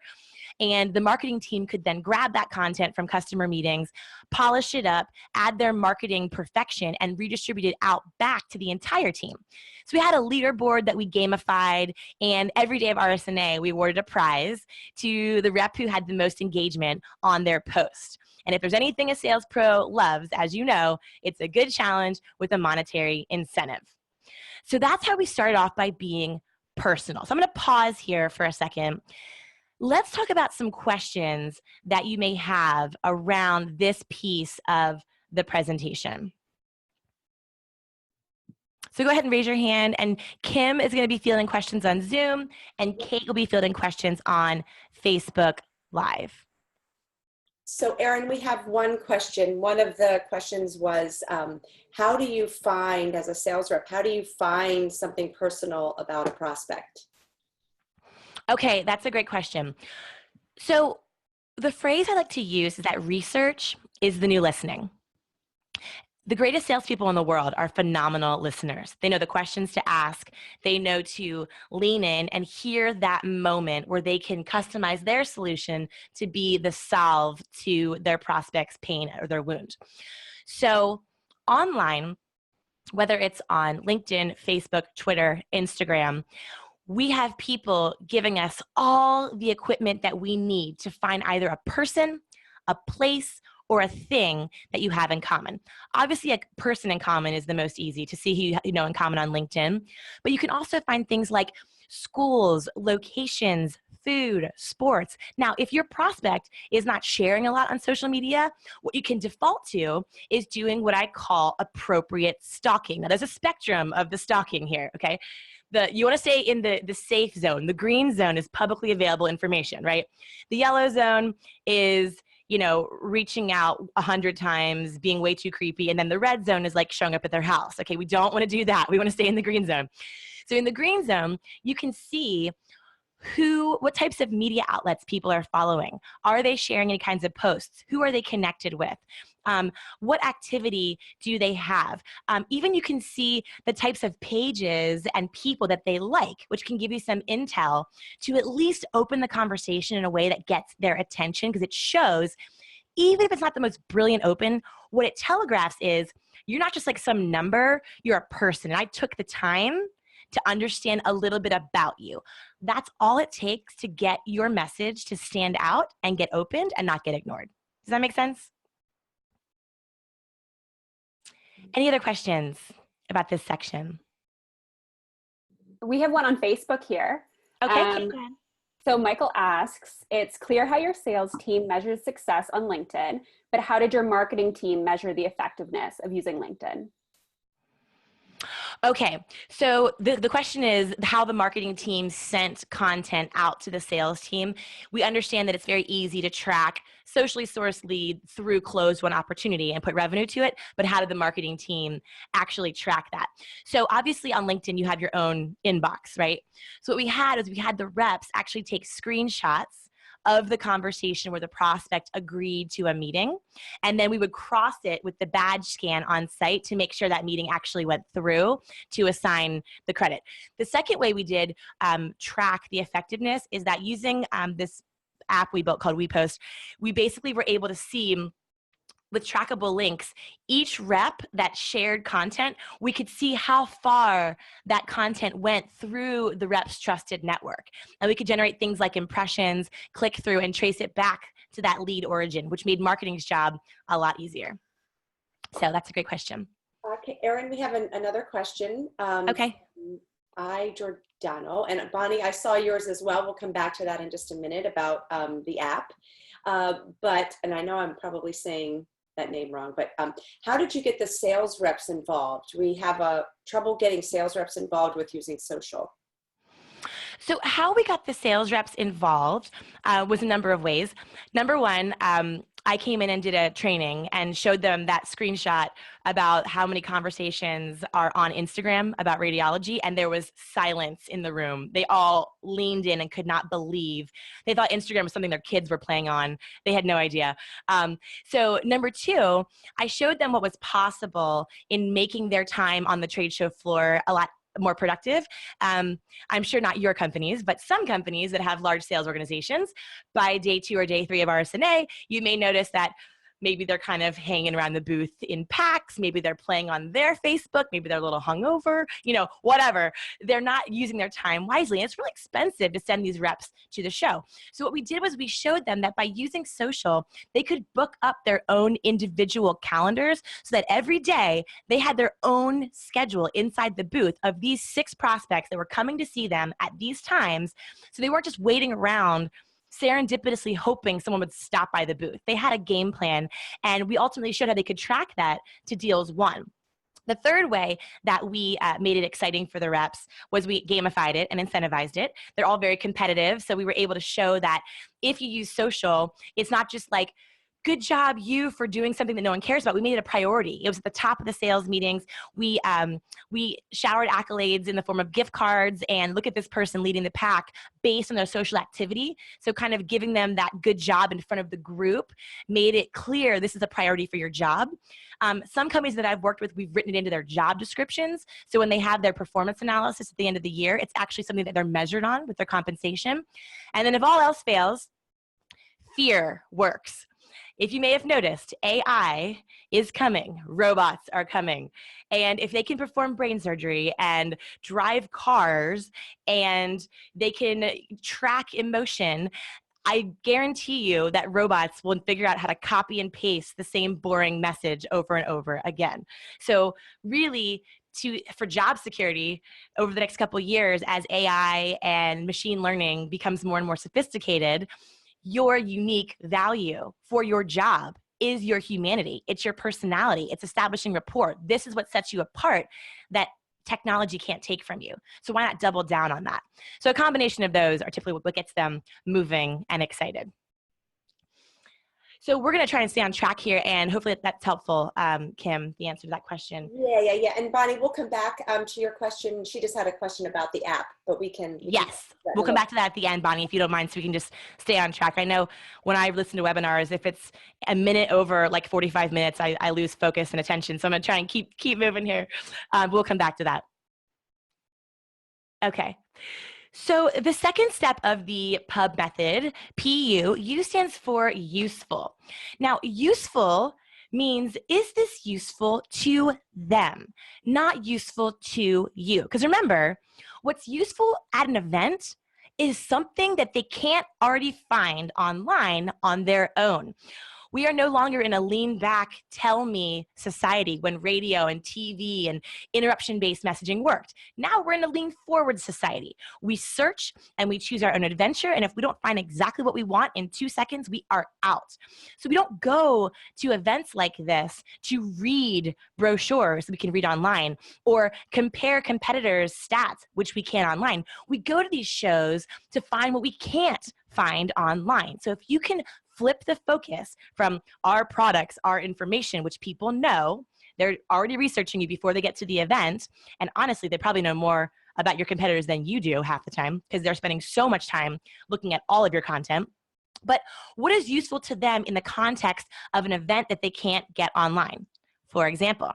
And the marketing team could then grab that content from customer meetings, polish it up, add their marketing perfection, and redistribute it out back to the entire team. So we had a leaderboard that we gamified, and every day of RSNA, we awarded a prize to the rep who had the most engagement on their post. And if there's anything a sales pro loves, as you know, it's a good challenge with a monetary incentive. So that's how we started off, by being personal. So I'm going to pause here for a second. Let's talk about some questions that you may have around this piece of the presentation. So go ahead and raise your hand, and Kim is going to be fielding questions on Zoom, and Kate will be fielding questions on Facebook Live. So Erin, we have one question. One of the questions was, how do you find, as a sales rep, how do you find something personal about a prospect? Okay, that's a great question. So the phrase I like to use is that research is the new listening. The greatest salespeople in the world are phenomenal listeners. They know the questions to ask. They know to lean in and hear that moment where they can customize their solution to be the solve to their prospect's pain or their wound. So online, whether it's on LinkedIn, Facebook, Twitter, Instagram, we have people giving us all the equipment that we need to find either a person, a place, or a thing that you have in common. Obviously, a person in common is the most easy to see who you know in common on LinkedIn, but you can also find things like schools, locations, food, sports. Now, if your prospect is not sharing a lot on social media, what you can default to is doing what I call appropriate stalking. Now, there's a spectrum of the stalking here, okay? You want to stay in the safe zone. The green zone is publicly available information, right? The yellow zone is, you know, reaching out 100 times, being way too creepy. And then the red zone is like showing up at their house. Okay, we don't want to do that. We want to stay in the green zone. So in the green zone, you can see what types of media outlets people are following. Are they sharing any kinds of posts? Who are they connected with? What activity do they have? Even you can see the types of pages and people that they like, which can give you some intel to at least open the conversation in a way that gets their attention, because it shows, even if it's not the most brilliant open, what it telegraphs is you're not just like some number, you're a person. And I took the time to understand a little bit about you. That's all it takes to get your message to stand out and get opened and not get ignored. Does that make sense? Any other questions about this section? We have one on Facebook here. Okay, go ahead. So Michael asks, it's clear how your sales team measures success on LinkedIn, but how did your marketing team measure the effectiveness of using LinkedIn? Okay, so the question is how the marketing team sent content out to the sales team. We understand that it's very easy to track socially sourced lead through closed won opportunity and put revenue to it, but how did the marketing team actually track that? So obviously on LinkedIn, you have your own inbox, right? So what we had is we had the reps actually take screenshots of the conversation where the prospect agreed to a meeting. And then we would cross it with the badge scan on site to make sure that meeting actually went through to assign the credit. The second way we did track the effectiveness is that using this app we built called WePost, we basically were able to see with trackable links, each rep that shared content, we could see how far that content went through the rep's trusted network. And we could generate things like impressions, click through, and trace it back to that lead origin, which made marketing's job a lot easier. So that's a great question. Okay, Erin, we have another question. Okay. Giordano, and Bonnie, I saw yours as well. We'll come back to that in just a minute about the app. And I know I'm probably saying that name wrong, but how did you get the sales reps involved? We have trouble getting sales reps involved with using social. So how we got the sales reps involved was a number of ways. Number one, I came in and did a training and showed them that screenshot about how many conversations are on Instagram about radiology, and there was silence in the room. They all leaned in and could not believe. They thought Instagram was something their kids were playing on. They had no idea. So number two, I showed them what was possible in making their time on the trade show floor a lot more productive. I'm sure not your companies, but some companies that have large sales organizations, by day 2 or day 3 of RSNA, you may notice that maybe they're kind of hanging around the booth in packs. Maybe they're playing on their Facebook. Maybe they're a little hungover, whatever. They're not using their time wisely. And it's really expensive to send these reps to the show. So what we did was we showed them that by using social, they could book up their own individual calendars so that every day they had their own schedule inside the booth of these 6 prospects that were coming to see them at these times. So they weren't just waiting around serendipitously hoping someone would stop by the booth. They had a game plan, and we ultimately showed how they could track that to deals won. The third way that we made it exciting for the reps was we gamified it and incentivized it. They're all very competitive, so we were able to show that if you use social, it's not just like, good job you for doing something that no one cares about. We made it a priority. It was at the top of the sales meetings. We showered accolades in the form of gift cards and look at this person leading the pack based on their social activity. So kind of giving them that good job in front of the group made it clear this is a priority for your job. Some companies that I've worked with, we've written it into their job descriptions. So when they have their performance analysis at the end of the year, it's actually something that they're measured on with their compensation. And then if all else fails, fear works. If you may have noticed, AI is coming, robots are coming. And if they can perform brain surgery and drive cars and they can track emotion, I guarantee you that robots will figure out how to copy and paste the same boring message over and over again. So really, for job security over the next couple of years, as AI and machine learning becomes more and more sophisticated, your unique value for your job is your humanity. It's your personality. It's establishing rapport. This is what sets you apart that technology can't take from you. So why not double down on that? So a combination of those are typically what gets them moving and excited. So we're going to try and stay on track here, and hopefully that's helpful, Kim, the answer to that question. Yeah. And Bonnie, we'll come back to your question. She just had a question about the app, but we can. We'll come back to that at the end, Bonnie, if you don't mind, so we can just stay on track. I know when I listen to webinars, if it's a minute over like 45 minutes, I lose focus and attention. So I'm going to try and keep moving here. We'll come back to that. Okay. So the second step of the PUB method, PU, U stands for useful. Now, useful means, is this useful to them, not useful to you? Because remember, what's useful at an event is something that they can't already find online on their own. We are no longer in a lean back, tell me society when radio and TV and interruption-based messaging worked. Now we're in a lean forward society. We search and we choose our own adventure. And if we don't find exactly what we want in 2 seconds, we are out. So we don't go to events like this to read brochures we can read online or compare competitors' stats, which we can online. We go to these shows to find what we can't find online. So if you can flip the focus from our products, our information, which people know, they're already researching you before they get to the event. And honestly, they probably know more about your competitors than you do half the time because they're spending so much time looking at all of your content. But what is useful to them in the context of an event that they can't get online? For example,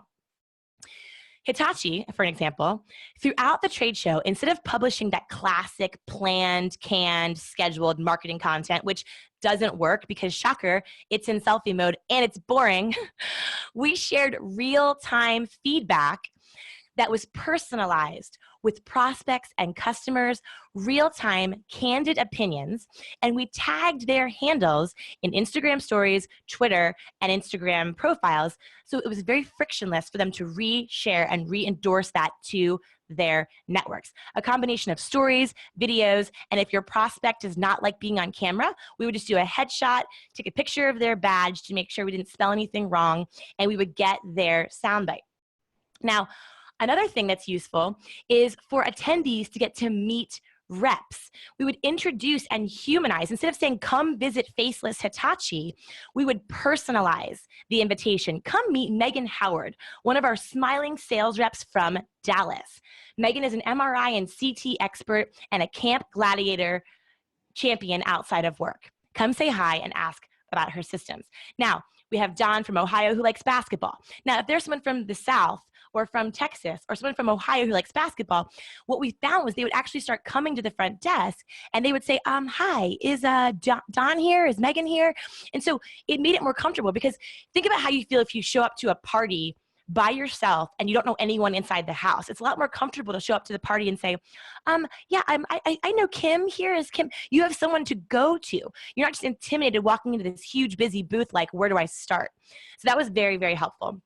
Hitachi, for an example, throughout the trade show, instead of publishing that classic planned, canned, scheduled marketing content, which doesn't work because shocker, it's in selfie mode and it's boring, we shared real-time feedback that was personalized with prospects and customers, real-time, candid opinions, and we tagged their handles in Instagram stories, Twitter, and Instagram profiles, so it was very frictionless for them to re-share and re-endorse that to their networks. A combination of stories, videos, and if your prospect does not like being on camera, we would just do a headshot, take a picture of their badge to make sure we didn't spell anything wrong, and we would get their soundbite. Now, another thing that's useful is for attendees to get to meet reps. We would introduce and humanize. Instead of saying, come visit Faceless Hitachi, we would personalize the invitation. Come meet Megan Howard, one of our smiling sales reps from Dallas. Megan is an MRI and CT expert and a Camp Gladiator champion outside of work. Come say hi and ask about her systems. Now, we have Don from Ohio who likes basketball. Now, if there's someone from the South or from Texas or someone from Ohio who likes basketball, what we found was they would actually start coming to the front desk and they would say, hi, is Don here? Is Megan here? And so it made it more comfortable, because think about how you feel if you show up to a party by yourself and you don't know anyone inside the house. It's a lot more comfortable to show up to the party and say, yeah, I know Kim. Here is Kim. You have someone to go to. You're not just intimidated walking into this huge busy booth like, where do I start? So that was very, very helpful.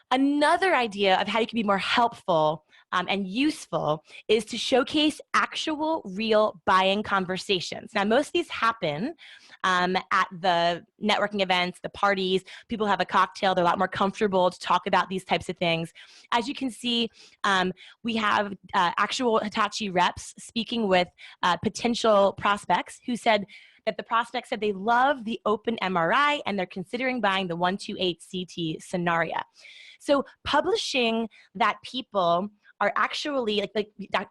Another idea of how you can be more helpful and useful is to showcase actual real buying conversations. Now, most of these happen at the networking events, the parties. People have a cocktail. They're a lot more comfortable to talk about these types of things. As you can see, we have actual Hitachi reps speaking with potential prospects who said that the prospect said they love the open MRI and they're considering buying the 128 CT Scenario. So publishing that people are actually,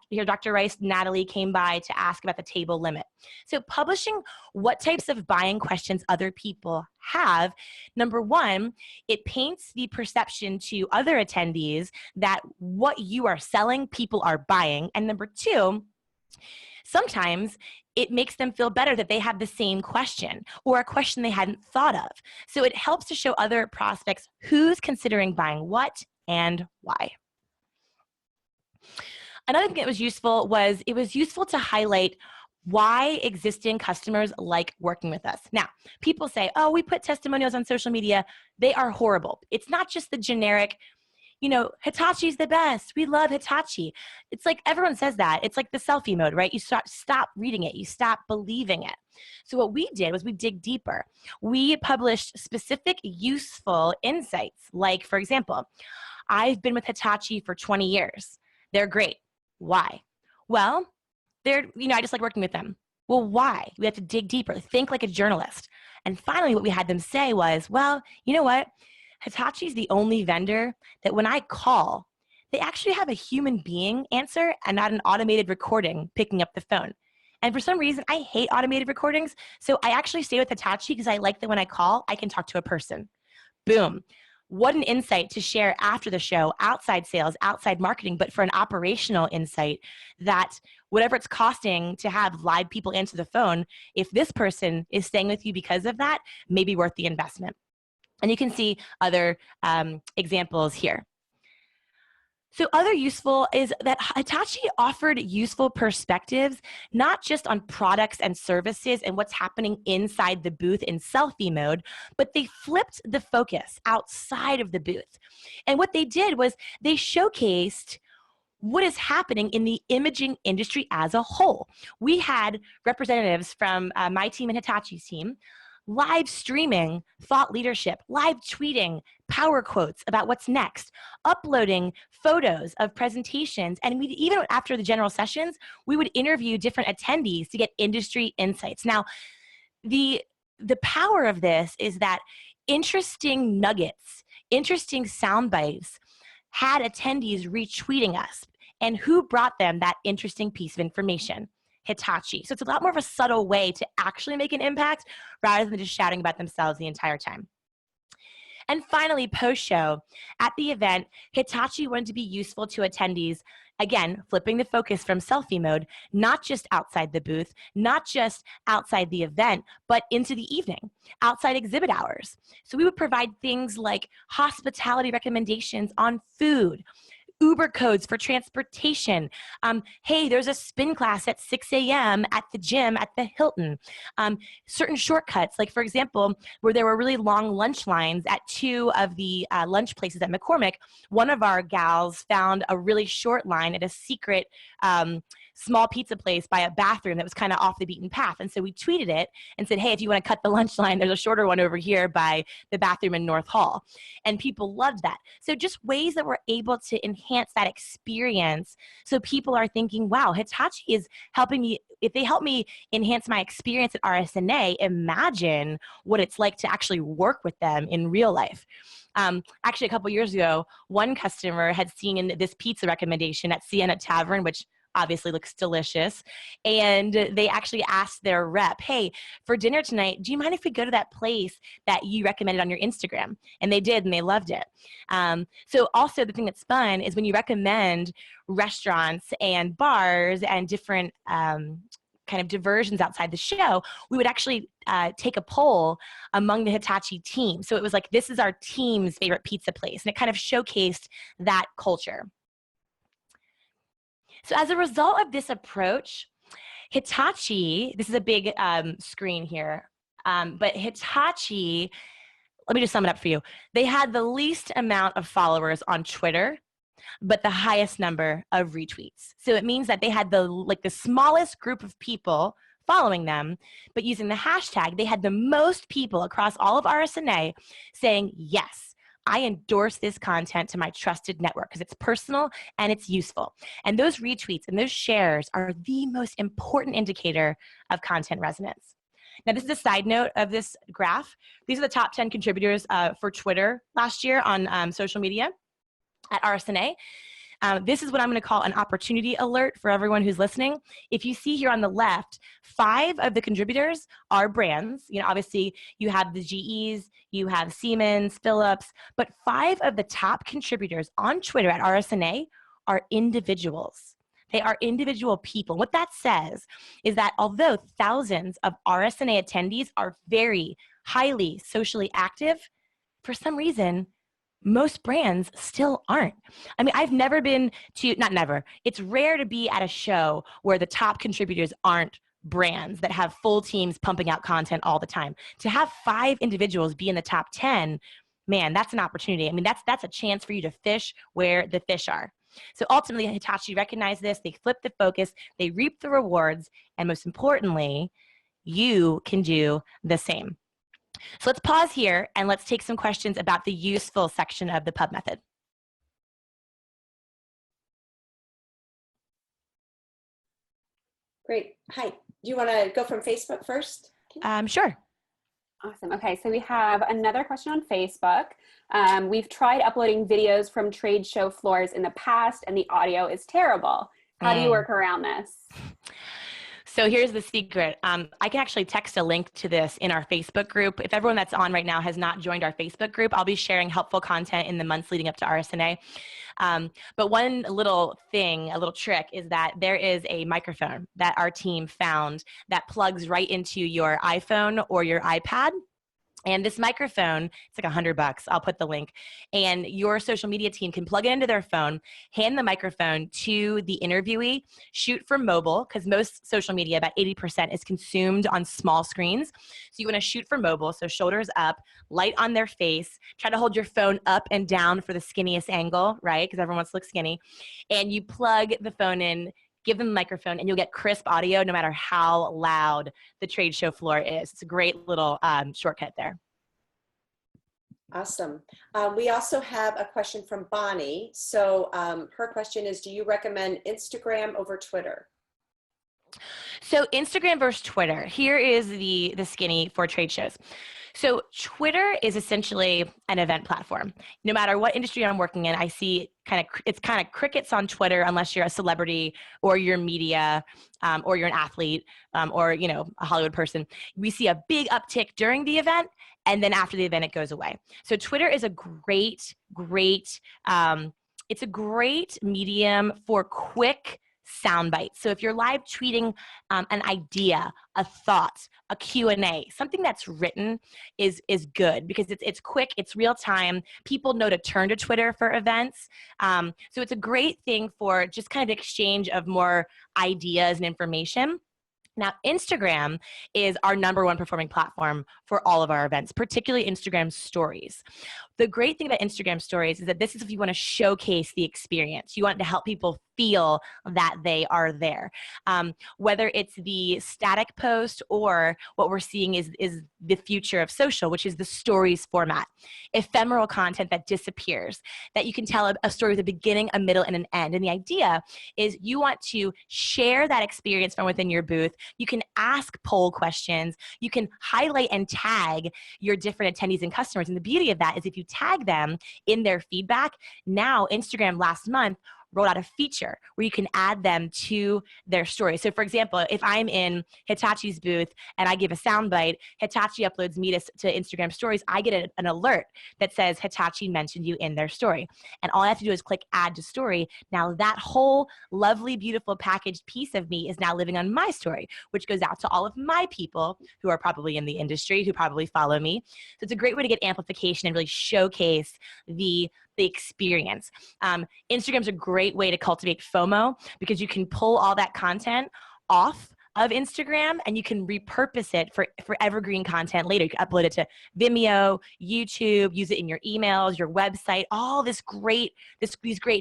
here Dr. Rice, Natalie came by to ask about the table limit. So publishing what types of buying questions other people have, number one, it paints the perception to other attendees that what you are selling, people are buying. And number two, sometimes it makes them feel better that they have the same question or a question they hadn't thought of. So it helps to show other prospects who's considering buying what and why. Another thing that was useful was it was useful to highlight why existing customers like working with us. Now, people say, oh, we put testimonials on social media. They are horrible. It's not just the generic, you know, Hitachi's the best. We love Hitachi. It's like everyone says that. It's like the selfie mode, right? You stop reading it. You stop believing it. So what we did was we dig deeper. We published specific useful insights. Like, for example, I've been with Hitachi for 20 years. They're great. Why? Well, I just like working with them. Well, why? We have to dig deeper. Think like a journalist. And finally, what we had them say was, well, you know what? Hitachi's the only vendor that when I call, they actually have a human being answer and not an automated recording picking up the phone. And for some reason, I hate automated recordings. So I actually stay with Hitachi because I like that when I call, I can talk to a person. Boom. What an insight to share after the show, outside sales, outside marketing, but for an operational insight that whatever it's costing to have live people answer the phone, if this person is staying with you because of that, may be worth the investment. And you can see other examples here. So other useful is that Hitachi offered useful perspectives, not just on products and services and what's happening inside the booth in selfie mode, but they flipped the focus outside of the booth. And what they did was they showcased what is happening in the imaging industry as a whole. We had representatives from my team and Hitachi's team live streaming thought leadership, live tweeting power quotes about what's next, uploading photos of presentations, and even after the general sessions, we would interview different attendees to get industry insights. Now, the power of this is that interesting nuggets, interesting sound bites had attendees retweeting us, and who brought them that interesting piece of information? Hitachi. So it's a lot more of a subtle way to actually make an impact rather than just shouting about themselves the entire time. And finally, post-show. At the event, Hitachi wanted to be useful to attendees. Again, flipping the focus from selfie mode, not just outside the booth, not just outside the event, but into the evening, outside exhibit hours. So we would provide things like hospitality recommendations on food, Uber codes for transportation. Hey, there's a spin class at 6 a.m. at the gym at the Hilton. Certain shortcuts, like for example, where there were really long lunch lines at two of the lunch places at McCormick, one of our gals found a really short line at a secret small pizza place by a bathroom that was kind of off the beaten path. And so we tweeted it and said, hey, if you want to cut the lunch line, there's a shorter one over here by the bathroom in North Hall. And people loved that. So just ways that we're able to enhance that experience. So people are thinking, wow, Hitachi is helping me. If they help me enhance my experience at RSNA, imagine what it's like to actually work with them in real life. Actually, a couple years ago, one customer had seen this pizza recommendation at Sienna Tavern, which obviously looks delicious. And they actually asked their rep, hey, for dinner tonight, do you mind if we go to that place that you recommended on your Instagram? And they did, and they loved it. So also the thing that's fun is when you recommend restaurants and bars and different kind of diversions outside the show, we would actually take a poll among the Hitachi team. So it was like, this is our team's favorite pizza place. And it kind of showcased that culture. So as a result of this approach, Hitachi, this is a big screen here, but Hitachi, let me just sum it up for you. They had the least amount of followers on Twitter, but the highest number of retweets. So it means that they had the smallest group of people following them, but using the hashtag, they had the most people across all of RSNA saying, yes, I endorse this content to my trusted network because it's personal and it's useful. And those retweets and those shares are the most important indicator of content resonance. Now, this is a side note of this graph. These are the top 10 contributors for Twitter last year on social media at RSNA. This is what I'm going to call an opportunity alert for everyone who's listening. If you see here on the left, 5 of the contributors are brands. You know, obviously you have the GEs, you have Siemens, Philips, but 5 of the top contributors on Twitter at RSNA are individuals. They are individual people. What that says is that although thousands of RSNA attendees are very highly socially active, for some reason, most brands still aren't. I mean, I've never been to, not never, it's rare to be at a show where the top contributors aren't brands that have full teams pumping out content all the time. To have 5 individuals be in the top 10, man, that's an opportunity. I mean, that's a chance for you to fish where the fish are. So ultimately, Hitachi recognized this, they flipped the focus, they reaped the rewards, and most importantly, you can do the same. So let's pause here and let's take some questions about the useful section of the pub method. Great. Hi. Do you want to go from Facebook first? Sure. Awesome. Okay, so we have another question on Facebook. We've tried uploading videos from trade show floors in the past and the audio is terrible. How do you work around this? So here's the secret. I can actually text a link to this in our Facebook group. If everyone that's on right now has not joined our Facebook group, I'll be sharing helpful content in the months leading up to RSNA. But one little thing, a little trick is that there is a microphone that our team found that plugs right into your iPhone or your iPad. And this microphone, it's like $100. I'll put the link. And your social media team can plug it into their phone, hand the microphone to the interviewee, shoot for mobile, because most social media, about 80%, is consumed on small screens. So you want to shoot for mobile, so shoulders up, light on their face, try to hold your phone up and down for the skinniest angle, right? Because everyone wants to look skinny. And you plug the phone in, give them the microphone, and you'll get crisp audio no matter how loud the trade show floor is. It's a great little shortcut there. Awesome. We also have a question from Bonnie. So her question is, do you recommend Instagram over Twitter? So Instagram versus Twitter. Here is the skinny for trade shows. So Twitter is essentially an event platform. No matter what industry I'm working in, I see it's kind of crickets on Twitter unless you're a celebrity or you're media or you're an athlete or a Hollywood person. We see a big uptick during the event and then after the event, it goes away. So Twitter is a great, it's a great medium for quick sound bites. So if you're live tweeting an idea, a thought, a Q&A, something that's written is good because it's quick, it's real time. People know to turn to Twitter for events. So it's a great thing for just kind of exchange of more ideas and information. Now, Instagram is our #1 performing platform for all of our events, particularly Instagram stories. The great thing about Instagram stories is that this is if you want to showcase the experience. You want to help people feel that they are there. Whether it's the static post or what we're seeing is the future of social, which is the stories format. Ephemeral content that disappears, that you can tell a story with a beginning, a middle, and an end. And the idea is you want to share that experience from within your booth. You can ask poll questions. You can highlight and tag your different attendees and customers. And the beauty of that is if you tag them in their feedback, now Instagram last month rolled out a feature where you can add them to their story. So for example, if I'm in Hitachi's booth and I give a soundbite, Hitachi uploads me to Instagram stories, I get an alert that says Hitachi mentioned you in their story. And all I have to do is click add to story. Now that whole lovely, beautiful packaged piece of me is now living on my story, which goes out to all of my people who are probably in the industry, who probably follow me. So it's a great way to get amplification and really showcase the experience. Instagram's a great way to cultivate FOMO because you can pull all that content off of Instagram and you can repurpose it for evergreen content later. You can upload it to Vimeo, YouTube, use it in your emails, your website, all these great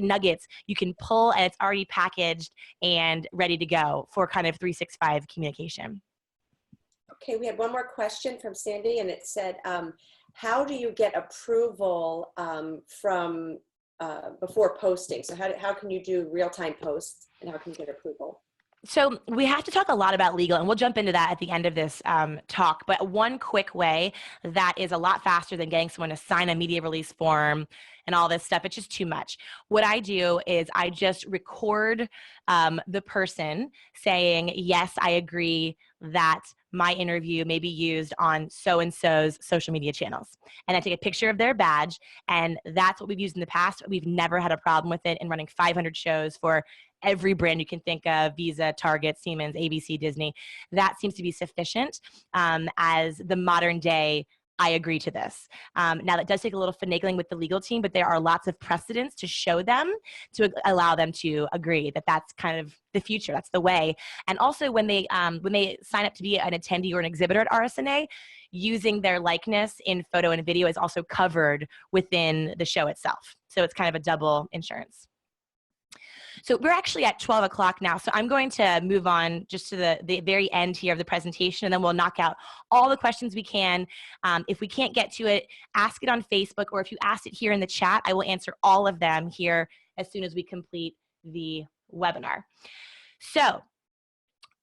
nuggets you can pull, and it's already packaged and ready to go for kind of 365 communication. Okay, we had one more question from Sandy, and it said, how do you get approval from before posting? So how can you do real-time posts, and how can you get approval? So we have to talk a lot about legal, and we'll jump into that at the end of this talk. But one quick way that is a lot faster than getting someone to sign a media release form and all this stuff, it's just too much. What I do is I just record the person saying, yes, I agree that my interview may be used on so-and-so's social media channels. And I take a picture of their badge, and that's what we've used in the past. We've never had a problem with it in running 500 shows for every brand you can think of: Visa, Target, Siemens, ABC, Disney. That seems to be sufficient as the modern day I agree to this. Now that does take a little finagling with the legal team, but there are lots of precedents to show them, to allow them to agree that that's kind of the future, that's the way. And also when they sign up to be an attendee or an exhibitor at RSNA, using their likeness in photo and video is also covered within the show itself. So it's kind of a double insurance. So we're actually at 12 o'clock now, so I'm going to move on just to the very end here of the presentation, and then we'll knock out all the questions we can. If we can't get to it, ask it on Facebook, or if you ask it here in the chat, I will answer all of them here as soon as we complete the webinar. So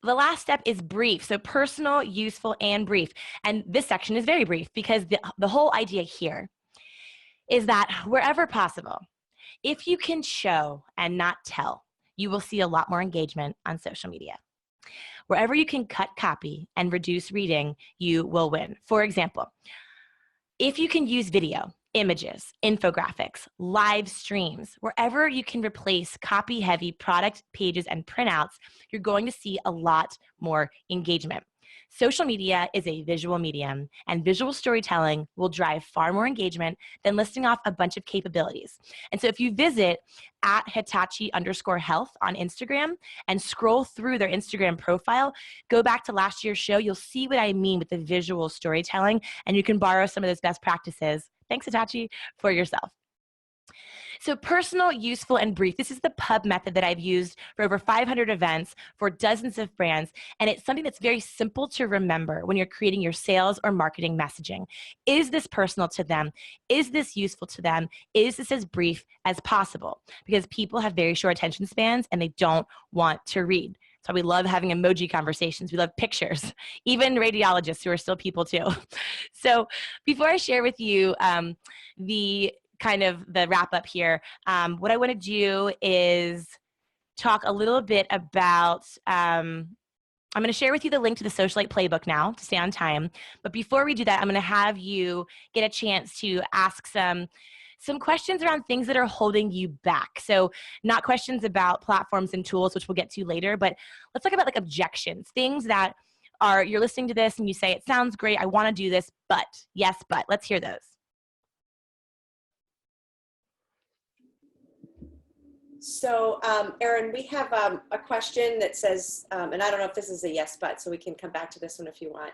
the last step is brief. So personal, useful, and brief. And this section is very brief because the whole idea here is that wherever possible, if you can show and not tell, you will see a lot more engagement on social media. Wherever you can cut copy and reduce reading, you will win. For example, if you can use video, images, infographics, live streams, wherever you can replace copy-heavy product pages and printouts, you're going to see a lot more engagement. Social media is a visual medium, and visual storytelling will drive far more engagement than listing off a bunch of capabilities. And so if you visit at Hitachi_health on Instagram and scroll through their Instagram profile, go back to last year's show, you'll see what I mean with the visual storytelling, and you can borrow some of those best practices, thanks Hitachi, for yourself. So personal, useful, and brief. This is the pub method that I've used for over 500 events for dozens of brands, and it's something that's very simple to remember when you're creating your sales or marketing messaging. Is this personal to them? Is this useful to them? Is this as brief as possible? Because people have very short attention spans and they don't want to read. So we love having emoji conversations. We love pictures, even radiologists who are still people too. So before I share with you the wrap up here, what I want to do is talk a little bit about I'm going to share with you the link to the Socialite Playbook now to stay on time. But before we do that, I'm going to have you get a chance to ask some questions around things that are holding you back. So not questions about platforms and tools, which we'll get to later, but let's talk about like objections, things that are, you're listening to this and you say, it sounds great, I want to do this, but, yes, but. Let's hear those. So, Erin, we have a question that says, and I don't know if this is a yes, but, so we can come back to this one if you want.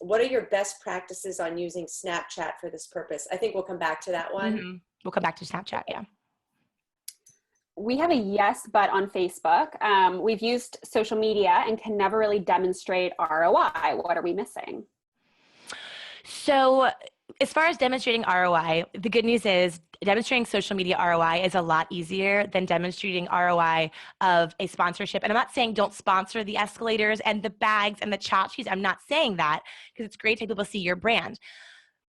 What are your best practices on using Snapchat for this purpose? I think we'll come back to that one. Mm-hmm. We'll come back to Snapchat, yeah. We have a yes, but on Facebook. We've used social media and can never really demonstrate ROI. What are we missing? So as far as demonstrating ROI, the good news is demonstrating social media ROI is a lot easier than demonstrating ROI of a sponsorship. And I'm not saying don't sponsor the escalators and the bags and the tchotchkes. I'm not saying that, because it's great to have people see your brand.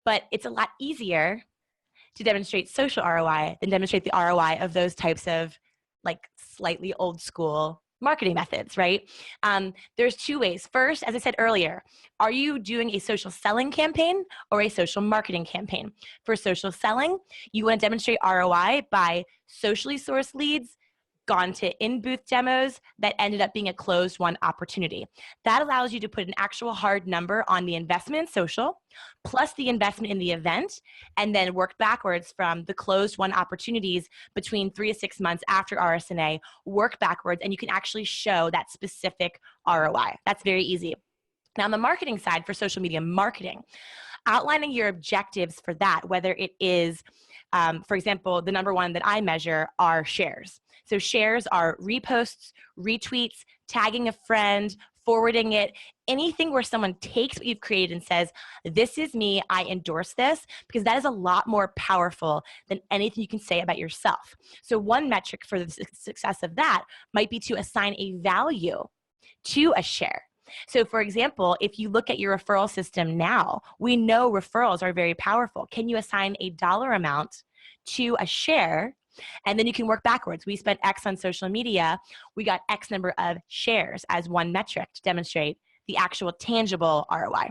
But it's a lot easier to demonstrate social ROI than demonstrate the ROI of those types of like slightly old school marketing methods, right? There's two ways. First, as I said earlier, are you doing a social selling campaign or a social marketing campaign? For social selling, you want to demonstrate ROI by socially sourced leads, gone to in-booth demos that ended up being a closed-won opportunity. That allows you to put an actual hard number on the investment in social, plus the investment in the event, and then work backwards from the closed-won opportunities between 3 to 6 months after RSNA, work backwards, and you can actually show that specific ROI. That's very easy. Now, on the marketing side, for social media marketing, outlining your objectives for that, whether it is, for example, the number one that I measure are shares. So shares are reposts, retweets, tagging a friend, forwarding it, anything where someone takes what you've created and says, this is me, I endorse this, because that is a lot more powerful than anything you can say about yourself. So one metric for the success of that might be to assign a value to a share. So for example, if you look at your referral system now, we know referrals are very powerful. Can you assign a dollar amount to a share? And then you can work backwards. We spent X on social media. We got X number of shares as one metric to demonstrate the actual tangible ROI.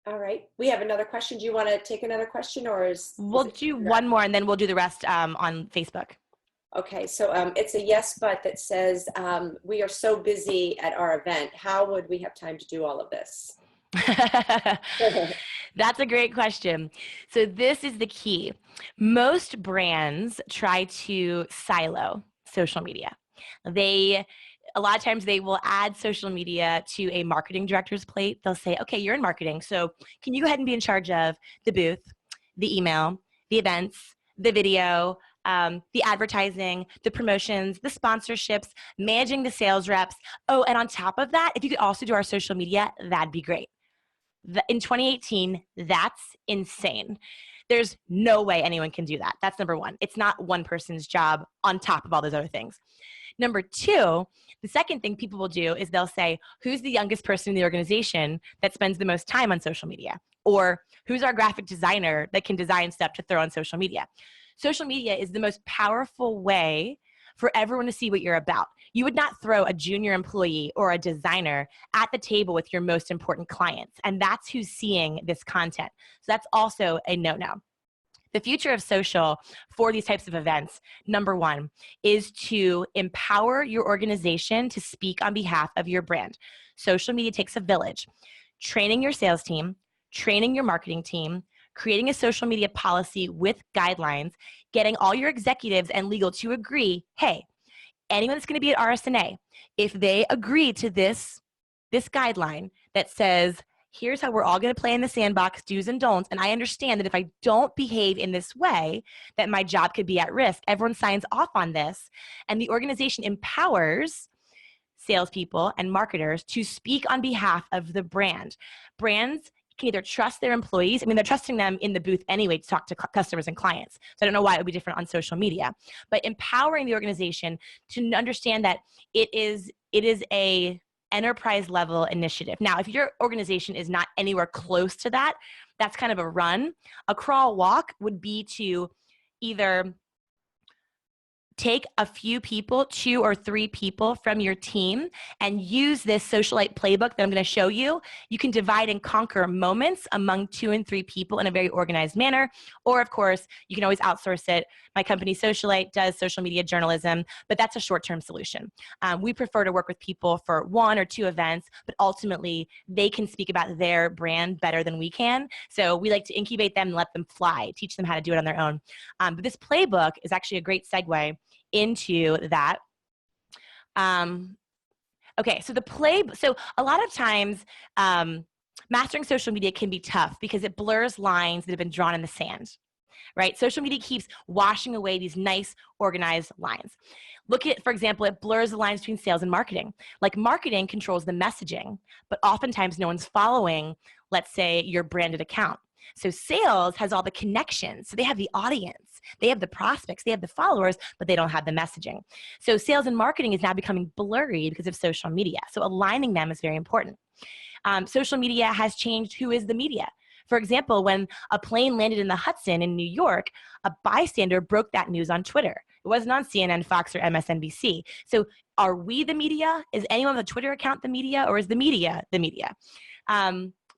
All right. We have another question. Do you want to take another question, or We'll do one more and then we'll do the rest on Facebook. Okay. So it's a yes, but that says, we are so busy at our event. How would we have time to do all of this? That's a great question. So this is the key. Most brands try to silo social media. A lot of times they will add social media to a marketing director's plate. They'll say, okay, you're in marketing, so can you go ahead and be in charge of the booth, the email, the events, the video, the advertising, the promotions, the sponsorships, managing the sales reps. Oh, and on top of that, if you could also do our social media, that'd be great. In 2018, that's insane. There's no way anyone can do that. That's number one. It's not one person's job on top of all those other things. Number two, the second thing people will do is they'll say, who's the youngest person in the organization that spends the most time on social media? Or who's our graphic designer that can design stuff to throw on social media? Social media is the most powerful way for everyone to see what you're about. You would not throw a junior employee or a designer at the table with your most important clients, and that's who's seeing this content. So that's also a no-no. The future of social for these types of events, number one, is to empower your organization to speak on behalf of your brand. Social media takes a village. Training your sales team, training your marketing team, creating a social media policy with guidelines, getting all your executives and legal to agree, hey, anyone that's going to be at RSNA, if they agree to this guideline that says, here's how we're all going to play in the sandbox, do's and don'ts, and I understand that if I don't behave in this way, that my job could be at risk. Everyone signs off on this, and the organization empowers salespeople and marketers to speak on behalf of the brand. Brands can either trust their employees. I mean, they're trusting them in the booth anyway to talk to customers and clients. So I don't know why it would be different on social media. But empowering the organization to understand that it is a enterprise level initiative. Now, if your organization is not anywhere close to that, that's kind of a run. A crawl walk would be to either take a few people, 2 or 3 people from your team, and use this socialite playbook that I'm going to show you. You can divide and conquer moments among 2 and 3 people in a very organized manner. Or, of course, you can always outsource it. My company, Socialite, does social media journalism, but that's a short-term solution. We prefer to work with people for 1 or 2 events, but ultimately, they can speak about their brand better than we can. So we like to incubate them and let them fly, teach them how to do it on their own. But this playbook is actually a great segue into that. Okay, so so a lot of times, mastering social media can be tough because it blurs lines that have been drawn in the sand, right? Social media keeps washing away these nice, organized lines. Look at, for example, it blurs the lines between sales and marketing. Like marketing controls the messaging, but oftentimes no one's following, let's say, your branded account. So sales has all the connections. So they have the audience, they have the prospects, they have the followers, but they don't have the messaging. So sales and marketing is now becoming blurry because of social media. So aligning them is very important. Social media has changed who is the media. For example, when a plane landed in the Hudson in New York, a bystander broke that news on Twitter. It wasn't on CNN, Fox, or MSNBC. So are we the media? Is anyone with a Twitter account the media, or is the media the media?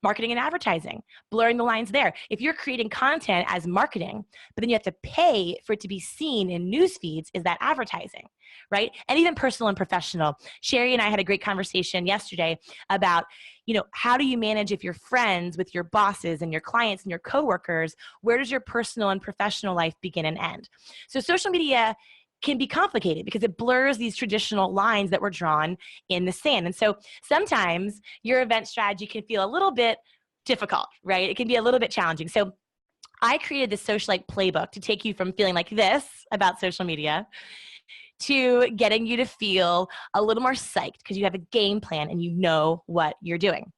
Marketing and advertising, blurring the lines there. If you're creating content as marketing, but then you have to pay for it to be seen in news feeds, is that advertising, right? And even personal and professional. Sherry and I had a great conversation yesterday about, how do you manage if you're friends with your bosses and your clients and your coworkers? Where does your personal and professional life begin and end? So social media can be complicated because it blurs these traditional lines that were drawn in the sand. And so sometimes your event strategy can feel a little bit difficult, right? It can be a little bit challenging. So I created this socialite playbook to take you from feeling like this about social media to getting you to feel a little more psyched because you have a game plan and you know what you're doing.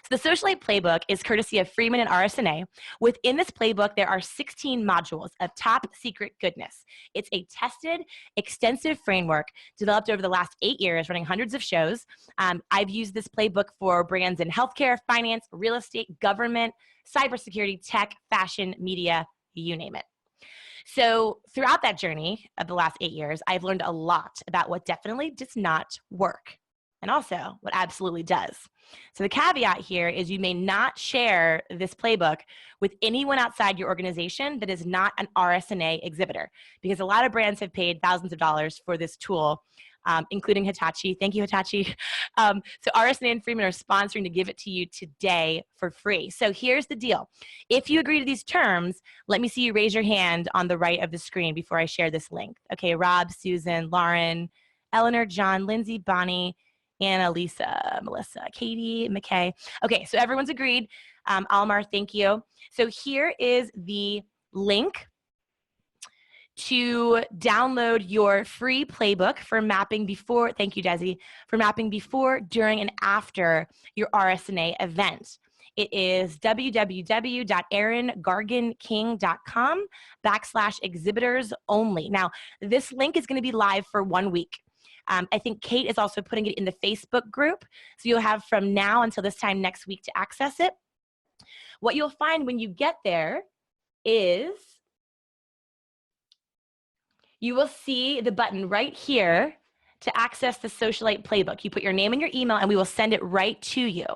So the Socialite Playbook is courtesy of Freeman and RSNA. Within this playbook, there are 16 modules of top secret goodness. It's a tested, extensive framework developed over the last 8 years, running hundreds of shows. I've used this playbook for brands in healthcare, finance, real estate, government, cybersecurity, tech, fashion, media, you name it. So throughout that journey of the last 8 years, I've learned a lot about what definitely does not work, and also what absolutely does. So the caveat here is you may not share this playbook with anyone outside your organization that is not an RSNA exhibitor, because a lot of brands have paid thousands of dollars for this tool, including Hitachi. Thank you, Hitachi. So RSNA and Freeman are sponsoring to give it to you today for free. So here's the deal. If you agree to these terms, let me see you raise your hand on the right of the screen before I share this link. Okay, Rob, Susan, Lauren, Eleanor, John, Lindsay, Bonnie, Anna, Lisa, Melissa, Katie, McKay. Okay, so everyone's agreed. Almar, thank you. So here is the link to download your free playbook for mapping before, thank you, Desi, for mapping before, during, and after your RSNA event. It is www.eringarganking.com/exhibitors only. Now, this link is going to be live for 1 week. I think Kate is also putting it in the Facebook group. So you'll have from now until this time next week to access it. What you'll find when you get there is you will see the button right here to access the Socialite Playbook. You put your name and your email and we will send it right to you.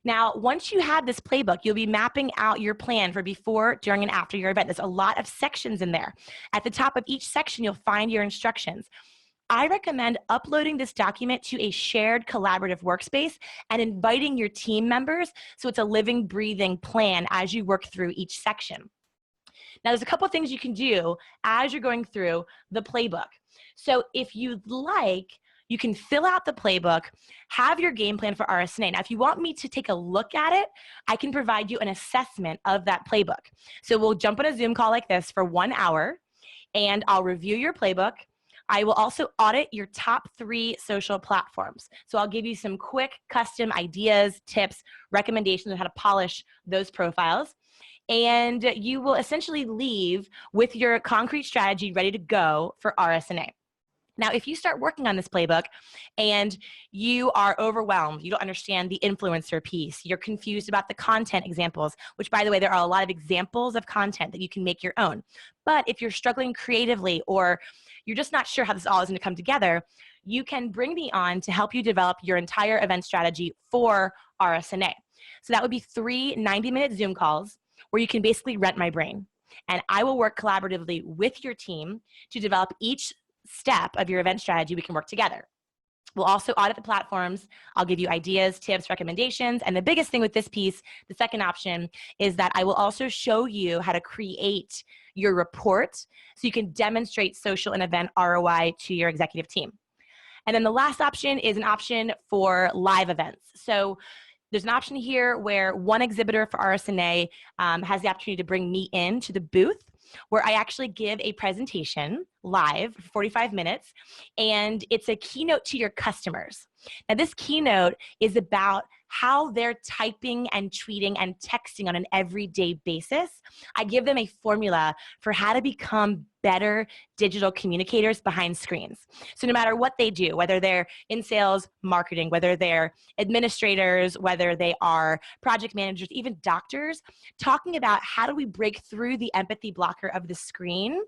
Now, once you have this playbook, you'll be mapping out your plan for before, during, and after your event. There's a lot of sections in there. At the top of each section, you'll find your instructions. I recommend uploading this document to a shared collaborative workspace and inviting your team members so it's a living, breathing plan as you work through each section. Now, there's a couple of things you can do as you're going through the playbook. So if you'd like, you can fill out the playbook, have your game plan for RSNA. Now, if you want me to take a look at it, I can provide you an assessment of that playbook. So we'll jump on a Zoom call like this for 1 hour, and I'll review your playbook. I will also audit your top 3 social platforms. So I'll give you some quick custom ideas, tips, recommendations on how to polish those profiles. And you will essentially leave with your concrete strategy ready to go for RSNA. Now, if you start working on this playbook and you are overwhelmed, you don't understand the influencer piece, you're confused about the content examples, which by the way, there are a lot of examples of content that you can make your own. But if you're struggling creatively or you're just not sure how this all is going to come together, you can bring me on to help you develop your entire event strategy for RSNA. So that would be 3 90-minute Zoom calls where you can basically rent my brain. And I will work collaboratively with your team to develop each step of your event strategy. We can work together. We'll also audit the platforms. I'll give you ideas, tips, recommendations. And the biggest thing with this piece, the second option, is that I will also show you how to create your report so you can demonstrate social and event ROI to your executive team. And then the last option is an option for live events. So there's an option here where one exhibitor for RSNA has the opportunity to bring me in to the booth where I actually give a presentation live for 45 minutes, and it's a keynote to your customers. Now, this keynote is about how they're typing and tweeting and texting on an everyday basis. I give them a formula for how to become better digital communicators behind screens. So no matter what they do, whether they're in sales, marketing, whether they're administrators, whether they are project managers, even doctors, talking about how do we break through the empathy blocker of the screen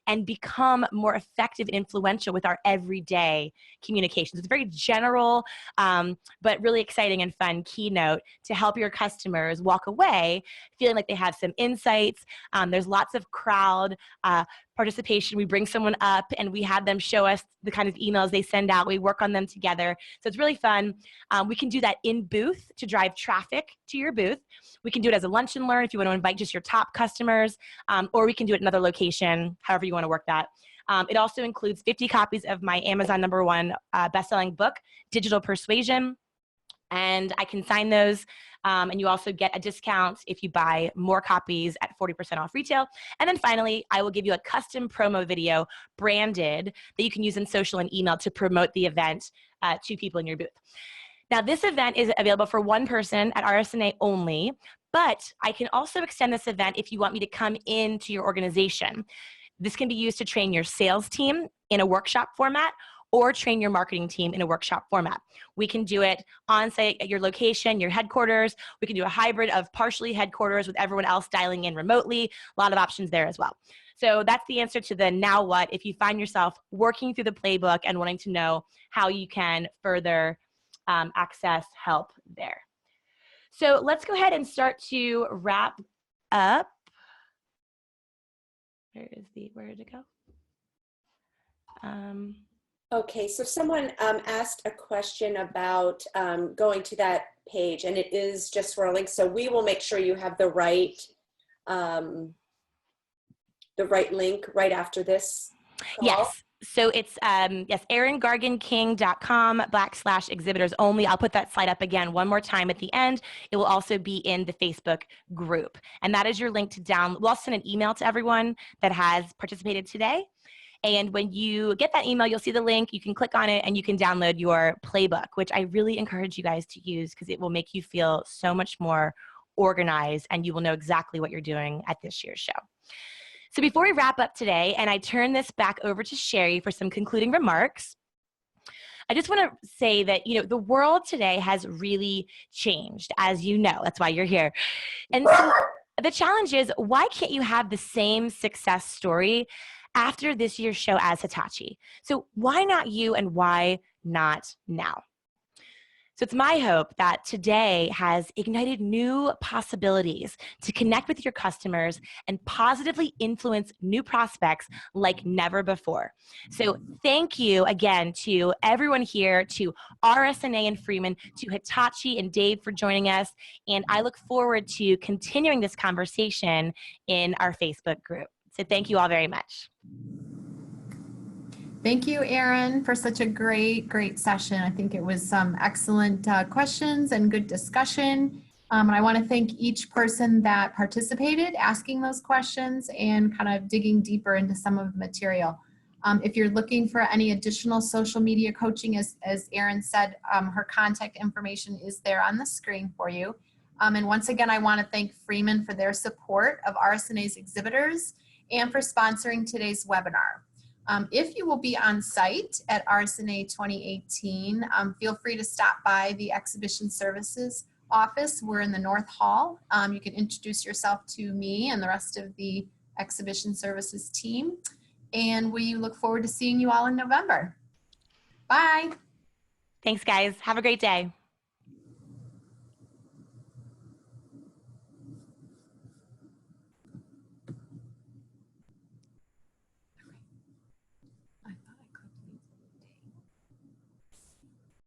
and become more effective and influential with our everyday communications. It's a very general, but really exciting and fun keynote to help your customers walk away feeling like they have some insights. There's lots of crowd participation. We bring someone up and we have them show us the kind of emails they send out. We work on them together. So it's really fun. We can do that in booth to drive traffic to your booth. We can do it as a lunch and learn if you want to invite just your top customers, or we can do it in another location, however you want to work that. It also includes 50 copies of my Amazon #1 best-selling book, Digital Persuasion. And I can sign those. And you also get a discount if you buy more copies at 40% off retail. And then finally, I will give you a custom promo video branded that you can use in social and email to promote the event to people in your booth. Now, this event is available for one person at RSNA only, but I can also extend this event if you want me to come into your organization. This can be used to train your sales team in a workshop format or train your marketing team in a workshop format. We can do it on site at your location, your headquarters. We can do a hybrid of partially headquarters with everyone else dialing in remotely. A lot of options there as well. So that's the answer to the now what if you find yourself working through the playbook and wanting to know how you can further access help there. So let's go ahead and start to wrap up. Where did it go? Okay, so someone asked a question about going to that page, and it is just for a link. So we will make sure you have the right link right after this call. Yes. So it's eringarganking.com/exhibitors only. I'll put that slide up again one more time at the end. It will also be in the Facebook group. And that is your link to download. We'll also send an email to everyone that has participated today. And when you get that email, you'll see the link. You can click on it and you can download your playbook, which I really encourage you guys to use because it will make you feel so much more organized and you will know exactly what you're doing at this year's show. So before we wrap up today, and I turn this back over to Sherry for some concluding remarks, I just want to say that, the world today has really changed, as you know. That's why you're here. And so the challenge is, why can't you have the same success story after this year's show as Hitachi? So why not you and why not now? So it's my hope that today has ignited new possibilities to connect with your customers and positively influence new prospects like never before. So thank you again to everyone here, to RSNA and Freeman, to Hitachi and Dave for joining us. And I look forward to continuing this conversation in our Facebook group. So thank you all very much. Thank you, Erin, for such a great session. I think it was some excellent questions and good discussion. And I want to thank each person that participated, asking those questions and kind of digging deeper into some of the material. If you're looking for any additional social media coaching, as Erin said, her contact information is there on the screen for you. And once again, I want to thank Freeman for their support of RSNA's exhibitors and for sponsoring today's webinar. If you will be on site at RSNA 2018, feel free to stop by the Exhibition Services office. We're in the North Hall. You can introduce yourself to me and the rest of the Exhibition Services team. And we look forward to seeing you all in November. Bye. Thanks, guys. Have a great day.